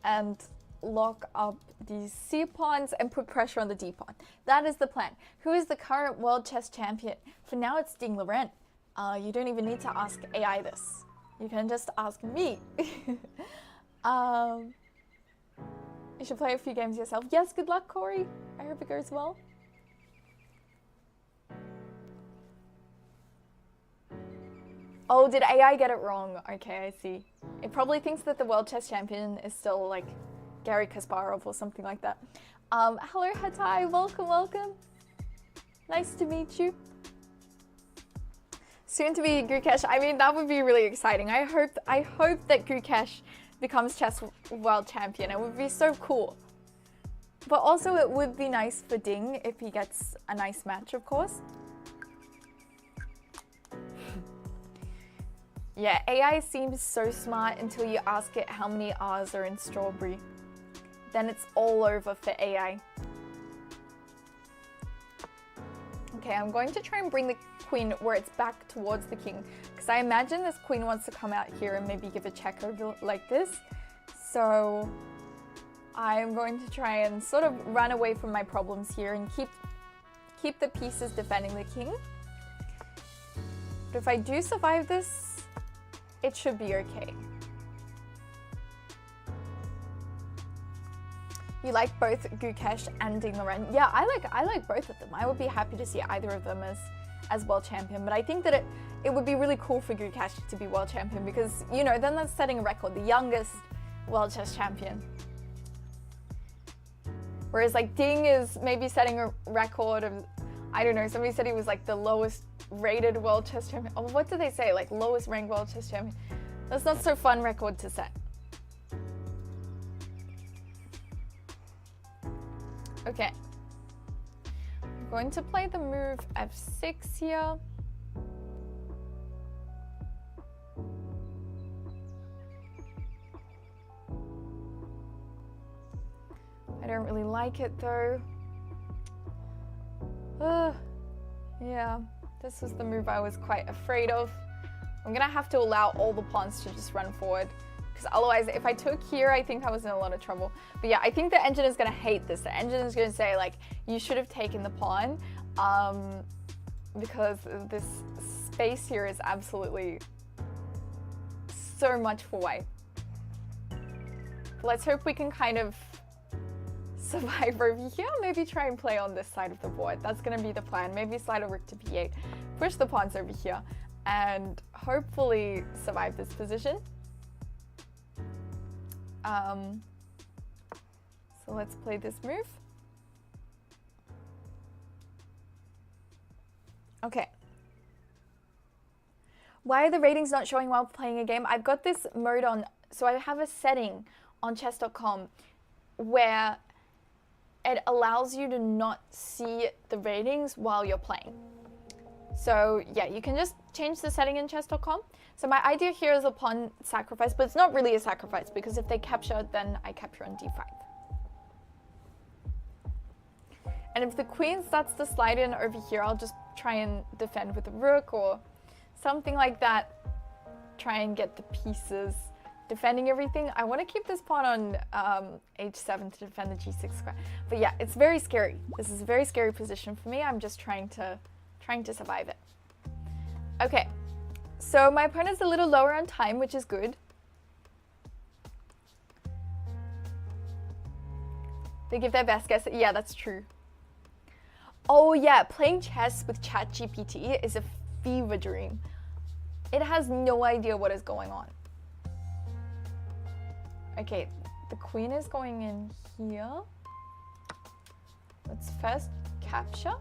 and lock up these C pawns and put pressure on the D pawn. That is the plan. Who is the current world chess champion? For now, it's Ding Laurent. You don't even need to ask AI this. You can just ask me. You should play a few games yourself. Yes, good luck, Corey. I hope it goes well. Oh, did AI get it wrong? Okay, I see. It probably thinks that the world chess champion is still like Garry Kasparov or something like that. Hello, Hatai. Welcome, welcome. Nice to meet you. Soon to be Gukesh. I mean, that would be really exciting. I hope that Gukesh becomes chess world champion. It would be so cool. But also it would be nice for Ding if he gets a nice match, of course. Yeah, AI seems so smart until you ask it how many R's are in strawberry. Then it's all over for AI. Okay, I'm going to try and bring the queen where it's back towards the king, because I imagine this queen wants to come out here and maybe give a check over like this. So I'm going to try and sort of run away from my problems here and keep the pieces defending the king. But if I do survive this, it should be okay. You like both Gukesh and Ding Loren? Yeah, I like both of them. I would be happy to see either of them as world champion, but I think that it would be really cool for Gukesh to be world champion because, you know, then that's setting a record, the youngest world chess champion. Whereas like Ding is maybe setting a record of, I don't know, somebody said he was like the lowest rated world chess champion. Oh, what did they say? Like lowest ranked world chess champion. That's not so fun record to set. Okay. I'm going to play the move f6 here. I don't really like it though. Yeah, this was the move I was quite afraid of. I'm gonna have to allow all the pawns to just run forward, because otherwise if I took here, I think I was in a lot of trouble. But yeah, I think the engine is gonna hate this. The engine is gonna say like, you should have taken the pawn, because this space here is absolutely so much for white. Let's hope we can kind of survive over here. Maybe try and play on this side of the board. That's going to be the plan. Maybe slide a rook to b8, push the pawns over here, and hopefully survive this position. So let's play this move. Okay. Why are the ratings not showing while playing a game? I've got this mode on, so I have a setting on chess.com where it allows you to not see the ratings while you're playing. So yeah, you can just change the setting in chess.com. So my idea here is a pawn sacrifice, but it's not really a sacrifice because if they capture, then I capture on d5. And if the queen starts to slide in over here, I'll just try and defend with a rook or something like that. Try and get the pieces defending everything. I want to keep this pawn on h7 to defend the g6 square. But yeah, it's very scary. This is a very scary position for me. I'm just trying to survive it. Okay, so my opponent's a little lower on time, which is good. They give their best guess. Yeah, that's true. Oh yeah, playing chess with ChatGPT is a fever dream. It has no idea what is going on. Okay, the queen is going in here. Let's first capture.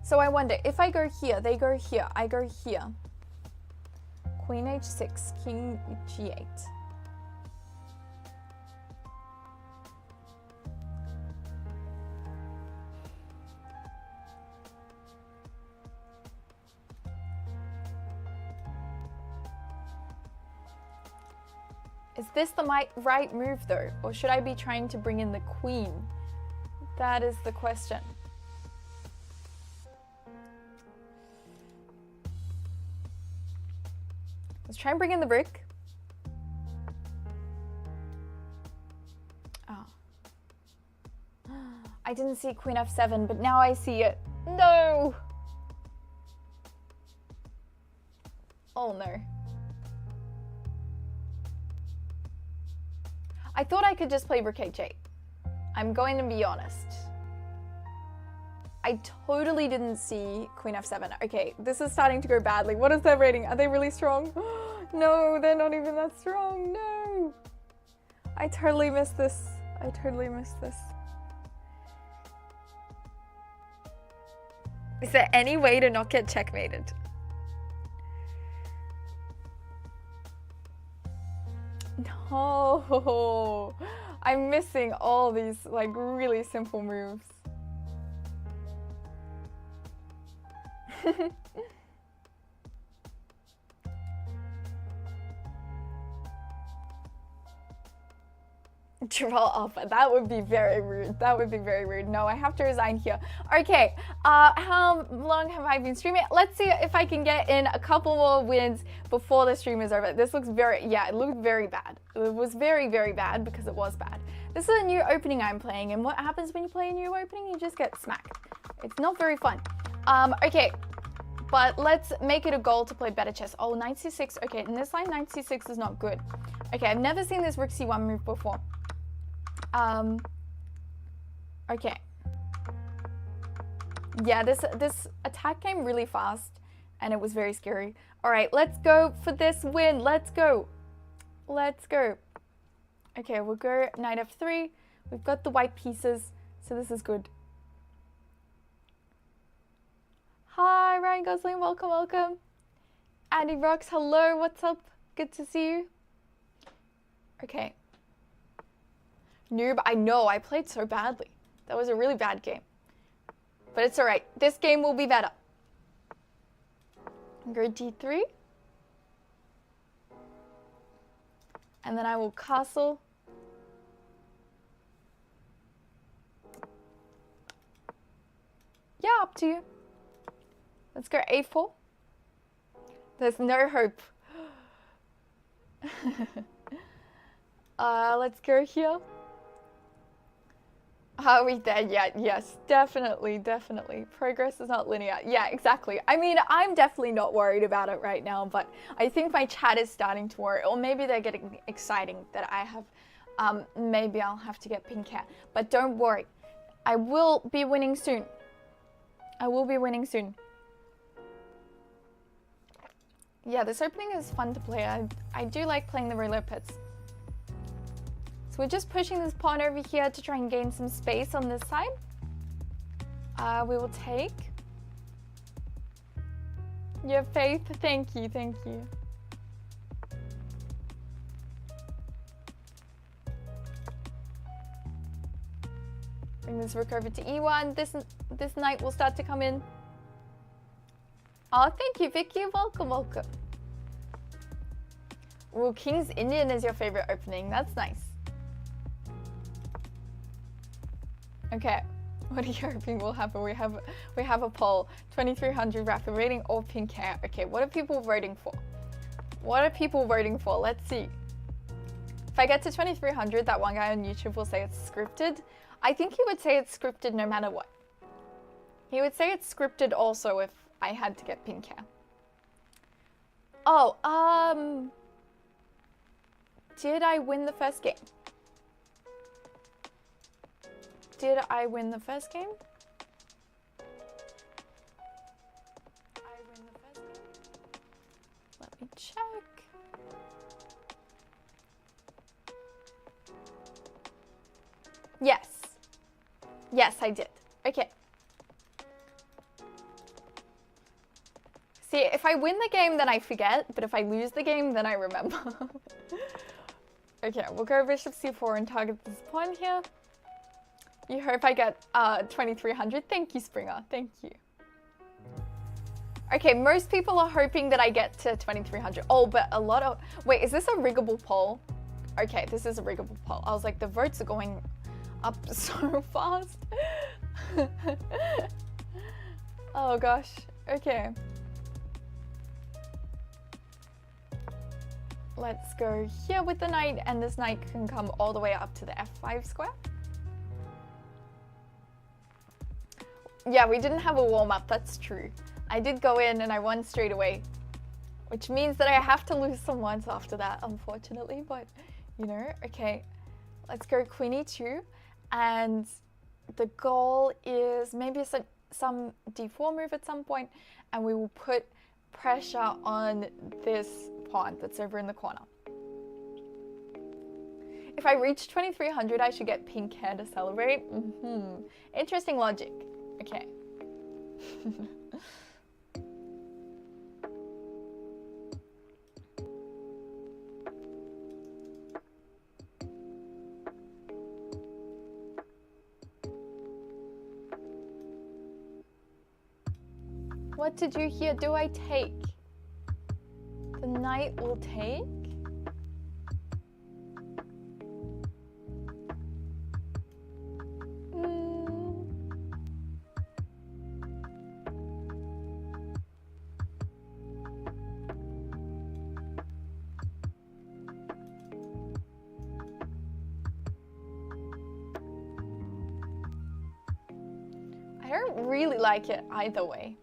So I wonder, if I go here, they go here, I go here. Queen h6, king g8. Is this the right move though? Or should I be trying to bring in the queen? That is the question. Let's try and bring in the brick. Oh. I didn't see queen f7, but now I see it. No! Oh no. I thought I could just play rook h8. I'm going to be honest. I totally didn't see queen f7. Okay, this is starting to go badly. What is their rating? Are they really strong? No, they're not even that strong. No. I totally missed this. I totally missed this. Is there any way to not get checkmated? No. Oh, I'm missing all these like really simple moves. Troll alpha. That would be very rude. That would be very rude. No, I have to resign here. Okay, how long have I been streaming? Let's see if I can get in a couple more wins before the stream is over. This looks very, yeah, it looked very bad. It was very, very bad because it was bad. This is a new opening I'm playing, and what happens when you play a new opening? You just get smacked. It's not very fun. Okay, but let's make it a goal to play better chess. Oh, knight c6. Okay, in this line, knight c6 is not good. Okay, I've never seen this rook c1 move before. Okay. Yeah, this attack came really fast and it was very scary. All right, let's go for this win. Let's go. Let's go. Okay, we'll go knight f3. We've got the white pieces, so this is good. Hi, Ryan Gosling. Welcome, welcome. Andy Rocks, hello. What's up? Good to see you. Okay. Noob, I know, I played so badly. That was a really bad game. But it's alright. This game will be better. Go d3. And then I will castle. Yeah, up to you. Let's go a4. There's no hope. Let's go here. Are we there yet? Yes, definitely, definitely. Progress is not linear. Yeah, exactly. I mean, I'm definitely not worried about it right now, but I think my chat is starting to worry, or maybe they're getting exciting that I have, maybe I'll have to get pink hair. But don't worry, I will be winning soon. I will be winning soon. Yeah, this opening is fun to play. I do like playing the roulette pits. We're just pushing this pawn over here to try and gain some space on this side. We will take. You have faith? Thank you, thank you. Bring this rook over to e1. This knight will start to come in. Oh, thank you, Vicky. Welcome, welcome. Ooh, King's Indian is your favorite opening. That's nice. Okay, what are you hoping will happen? We have a poll, 2300 rapid rating or pink hair. Okay, what are people voting for? What are people voting for? Let's see. If I get to 2300, that one guy on YouTube will say it's scripted. I think he would say it's scripted no matter what. He would say it's scripted also if I had to get pink hair. Oh, did I win the first game? Did I win the first game? I win the first game? Let me check. Yes. Yes, I did. Okay. See, if I win the game, then I forget, but if I lose the game, then I remember. Okay, we'll go bishop c4 and target this pawn here. You hope I get 2300. Thank you, Springer. Thank you. Okay, most people are hoping that I get to 2300. Oh, but a lot of... Wait, is this a riggable poll? Okay, this is a riggable poll. I was like, the votes are going up so fast. Oh, gosh. Okay. Let's go here with the knight, and this knight can come all the way up to the f5 square. Yeah, we didn't have a warm-up, that's true. I did go in and I won straight away, which means that I have to lose some ones after that, unfortunately, but, you know, okay. Let's go queen e2, and the goal is maybe some d4 move at some point, and we will put pressure on this pawn that's over in the corner. If I reach 2300, I should get pink hair to celebrate. Interesting logic. Okay. What did you hear? Do I take? The night will take? I don't really like it either way.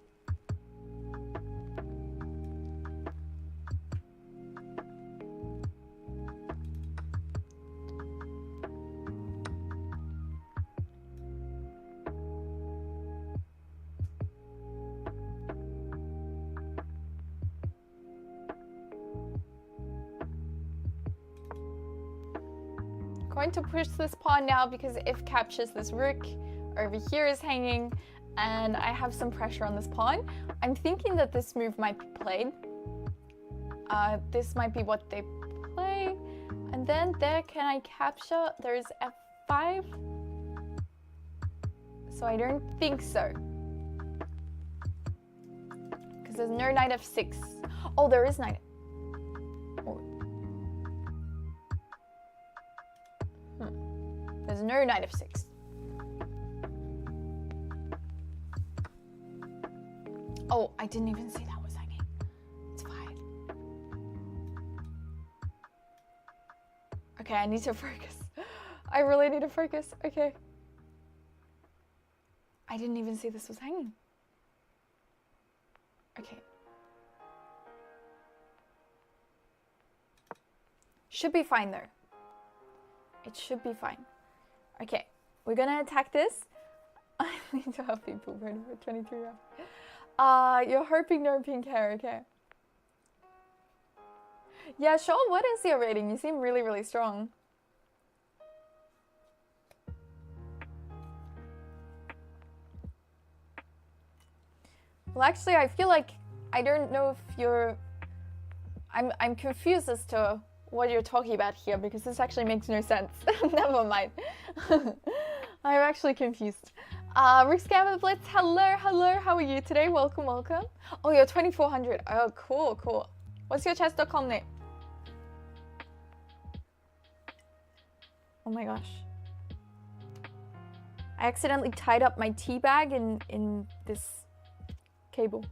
Going to push this pawn now because if captures this rook over here is hanging and I have some pressure on this pawn. I'm thinking that this move might be played. This might be what they play. And then there, can I capture? There's f5. So I don't think so. Because there's no knight f6. Oh, there is knight. Oh. There's no knight f6. Oh, I didn't even see that was hanging. It's fine. Okay, I need to focus. I really need to focus. Okay. I didn't even see this was hanging. Okay. Should be fine though. It should be fine. Okay, we're gonna attack this. I need to have people ready for 23 rounds. You're hoping no pink hair, okay. Yeah, sure, what is your rating? You seem really, really strong. Well, actually, I feel like, I don't know if you're... I'm confused as to what you're talking about here because this actually makes no sense. Never mind. I'm actually confused. Rick Scammer Blitz, hello, how are you today? Welcome. Oh, you're 2400. Oh, cool. What's your chess.com name? Oh my gosh. I accidentally tied up my tea bag in this cable.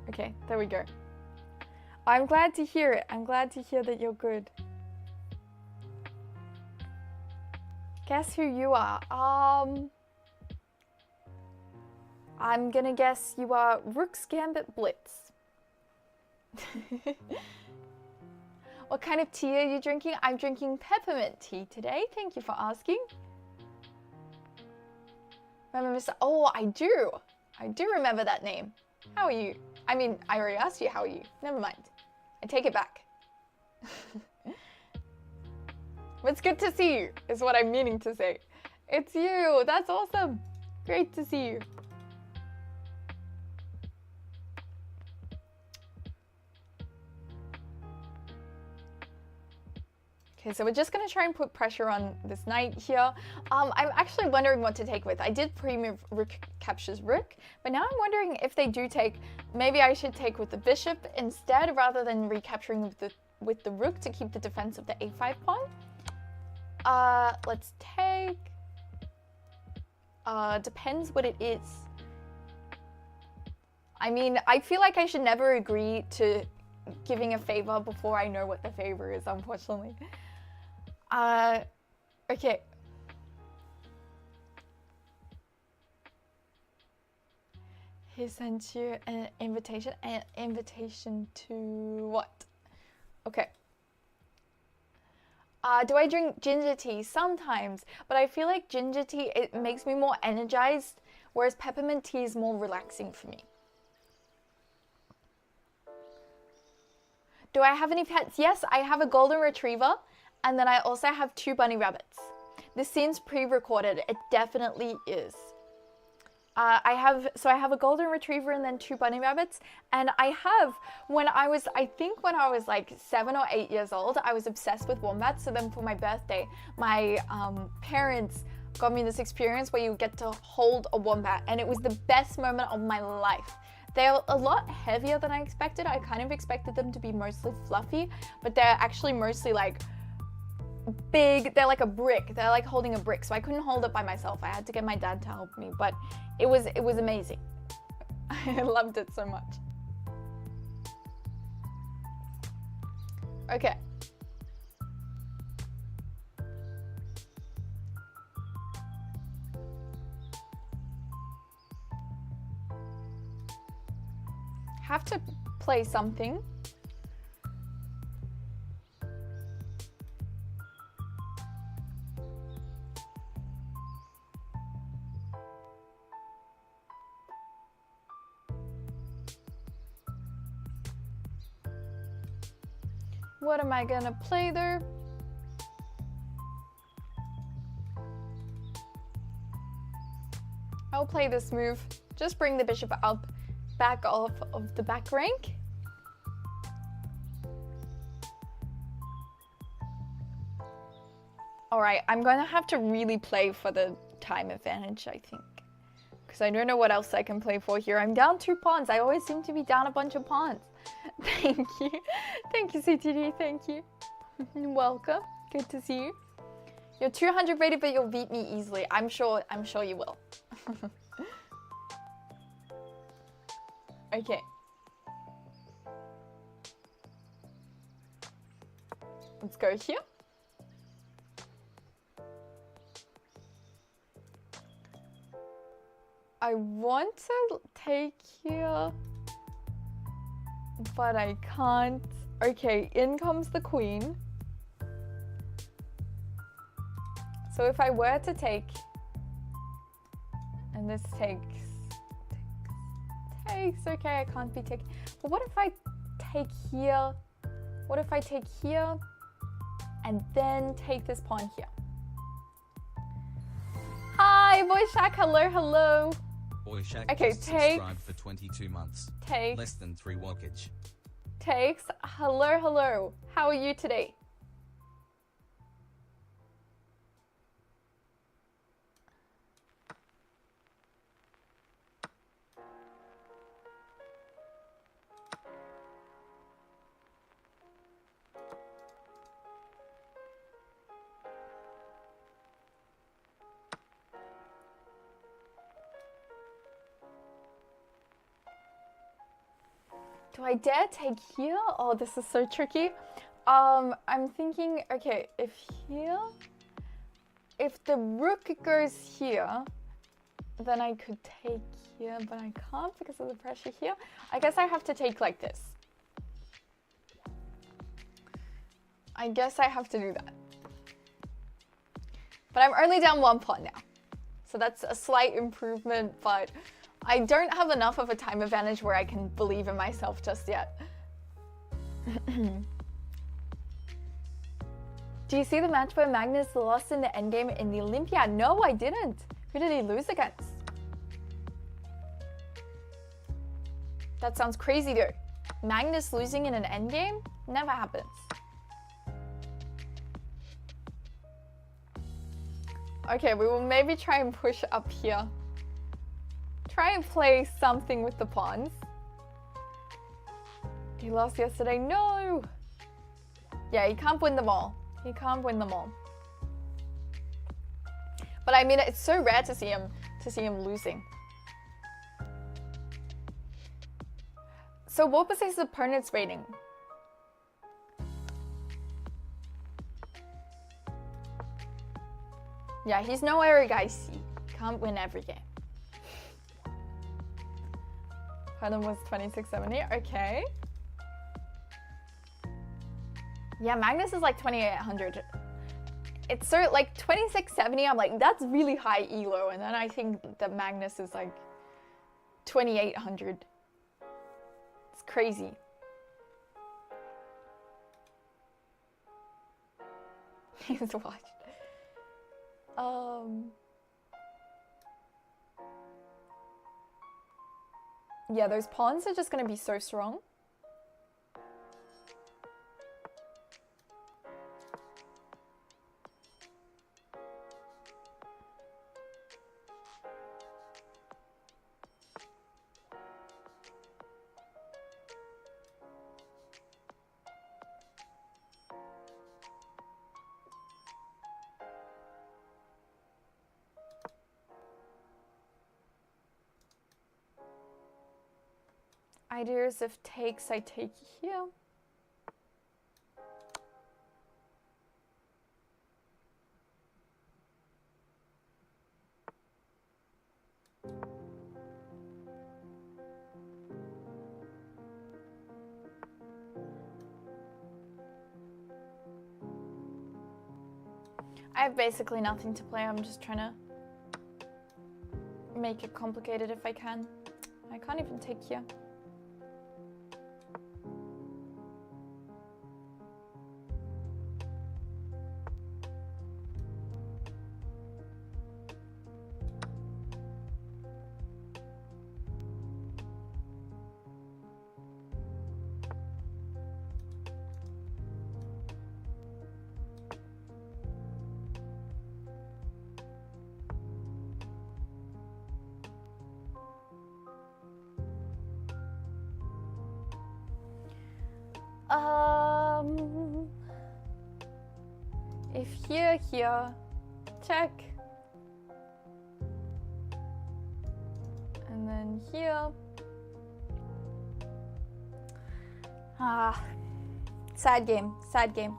Okay, there we go. I'm glad to hear it. I'm glad to hear that you're good. Guess who you are? I'm gonna guess you are Rook's Gambit Blitz. What kind of tea are you drinking? I'm drinking peppermint tea today. Thank you for asking. Remember Mr. Oh, I do remember that name. How are you? I mean, I already asked you how are you. Never mind. I take it back. It's good to see you, is what I'm meaning to say. It's you. That's awesome. Great to see you. Okay, so we're just going to try and put pressure on this knight here. I'm actually wondering what to take with. I did pre-move rook captures rook, but now I'm wondering if they do take, maybe I should take with the bishop instead rather than recapturing with the rook to keep the defense of the a5 pawn. Let's take. Depends what it is. I mean, I feel like I should never agree to giving a favor before I know what the favor is, unfortunately. Okay. He sent you an invitation. An invitation to what? Okay. Do I drink ginger tea? Sometimes, but I feel like ginger tea, it makes me more energized, whereas peppermint tea is more relaxing for me. Do I have any pets? Yes, I have a golden retriever, and then I also have 2 bunny rabbits. This seems pre-recorded. It definitely is. I have a golden retriever and then 2 bunny rabbits, and I think when I was like 7 or 8 years old, I was obsessed with wombats. So then for my birthday, my parents got me this experience where you get to hold a wombat, and it was the best moment of my life. They're a lot heavier than I expected. I kind of expected them to be mostly fluffy, but they're actually mostly like big. They're like a brick. They're like holding a brick. So I couldn't hold it by myself. I had to get my dad to help me, but it was amazing. I loved it so much. Okay. Have to play something. What am I gonna play there? I'll play this move. Just bring the bishop up, back off of the back rank. All right, I'm gonna have to really play for the time advantage, I think. Because I don't know what else I can play for here. I'm down 2 pawns. I always seem to be down a bunch of pawns. Thank you. Thank you, CTD. Thank you. Welcome. Good to see you. You're 200 rated, but you'll beat me easily. I'm sure you will. Okay. Let's go here. I want to take here, but I can't. Okay, in comes the queen. So if I were to take, and this takes, okay, I can't be taking. But what if I take here? What if I take here and then take this pawn here? Hi, Boy Shack, hello, hello. Boy Shack Okay, just take, subscribed for 22 months. Take, less than 3 walkage. Takes, hello, hello. How are you today? Do I dare take here? Oh, this is so tricky. I'm thinking, okay, if the rook goes here, then I could take here, but I can't because of the pressure here. I guess I have to take like this. I guess I have to do that. But I'm only down 1 pawn now. So that's a slight improvement, but I don't have enough of a time advantage where I can believe in myself just yet. Do you see the match where Magnus lost in the endgame in the Olympiad? No, I didn't. Who did he lose against? That sounds crazy though. Magnus losing in an endgame? Never happens. Okay, we will maybe try and push up here. Try and play something with the pawns. He lost yesterday. No! Yeah, he can't win them all. He can't win them all. But I mean, it's so rare to see him losing. So what was his opponent's rating? Yeah, he's no Eric Icy. Can't win every game. Pardon was 2670. Okay. Yeah, Magnus is like 2800. It's so like 2670. I'm like, that's really high elo. And then I think that Magnus is like 2800. It's crazy. He's watched. Yeah, those pawns are just gonna be so strong. Ideas of takes, I take here. I have basically nothing to play. I'm just trying to make it complicated if I can. I can't even take here. If here, check. And then here. Sad game, sad game.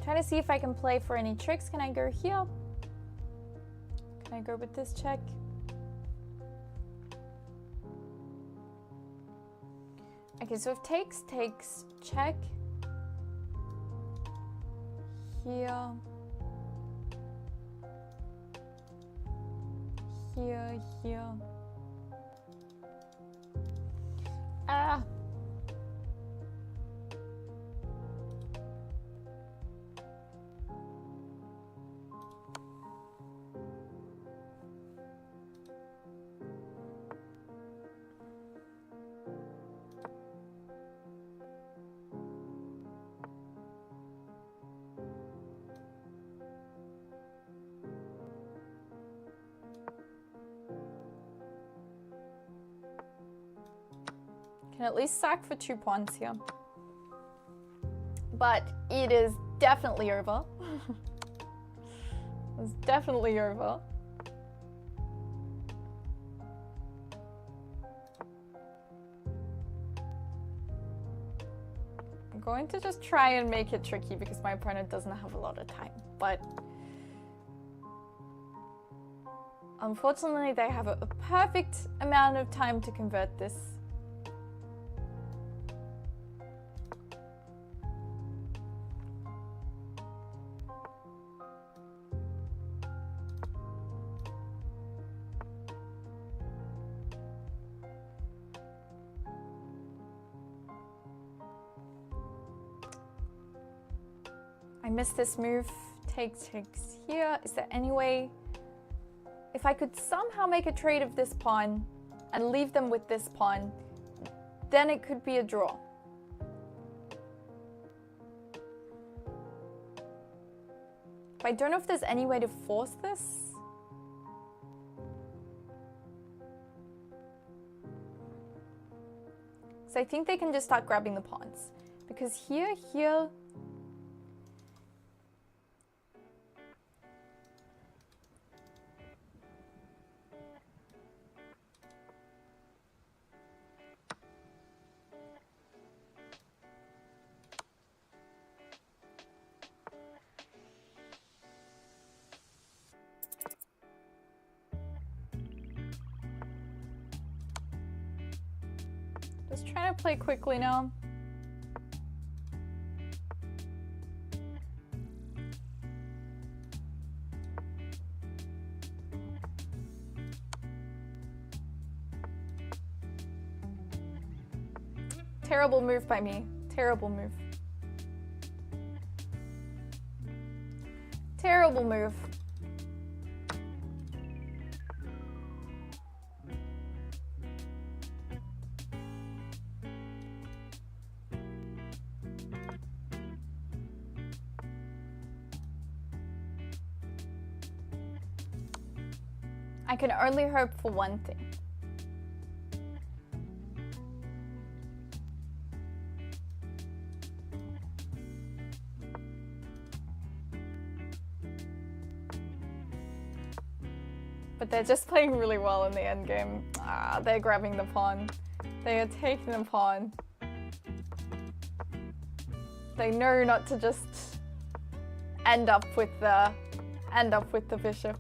Trying to see if I can play for any tricks. Can I go here? Can I go with this check? Okay, so if takes, check. Here. Here. Ah. Can at least sack for 2 pawns here. But it is definitely over. It's definitely over. I'm going to just try and make it tricky because my opponent doesn't have a lot of time. But unfortunately, they have a perfect amount of time to convert this. I missed this move. Takes here. Is there any way? If I could somehow make a trade of this pawn and leave them with this pawn, then it could be a draw. But I don't know if there's any way to force this. So I think they can just start grabbing the pawns. Because here, just trying to play quickly now. Terrible move by me. Terrible move. Terrible move. I can only hope for one thing. But they're just playing really well in the end game. They're grabbing the pawn. They are taking the pawn. They know not to just end up with the bishop.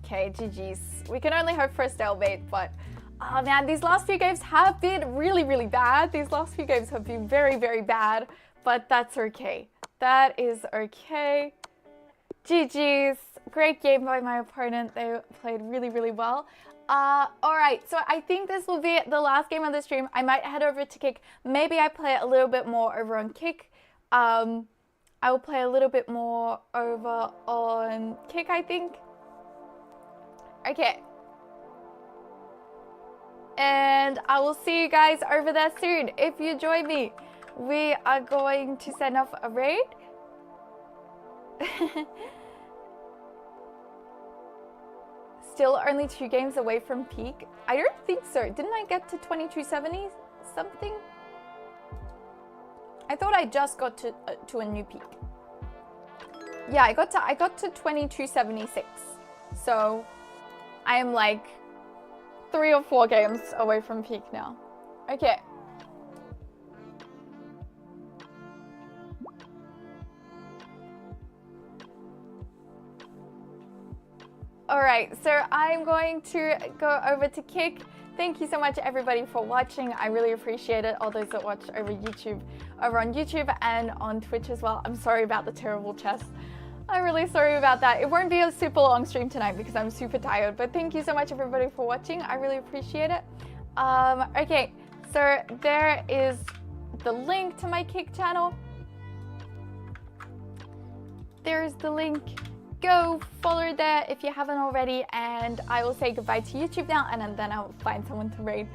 Okay, GG's. We can only hope for a stalemate, but oh man, these last few games have been really, really bad. These last few games have been very, very bad, but that's okay. That is okay. GG's. Great game by my opponent. They played really, really well. Alright, so I think this will be the last game of the stream. I might head over to Kick. Maybe I play a little bit more over on Kick. I will play a little bit more over on Kick, I think. Okay. And I will see you guys over there soon. If you join me, we are going to send off a raid. Still only 2 games away from peak? I don't think so. Didn't I get to 2270 something? I thought I just got to a new peak. Yeah, I got to 2276. So I am like 3 or 4 games away from peak now. Okay. Alright, so I'm going to go over to Kick. Thank you so much everybody for watching. I really appreciate it. All those that watch over on YouTube and on Twitch as well. I'm sorry about the terrible chess. I'm really sorry about that. It won't be a super long stream tonight because I'm super tired, but thank you so much everybody for watching. I really appreciate it. Okay, so there is the link to my Kick channel. There's the link. Go follow there if you haven't already, and I will say goodbye to YouTube now, and then I'll find someone to raid.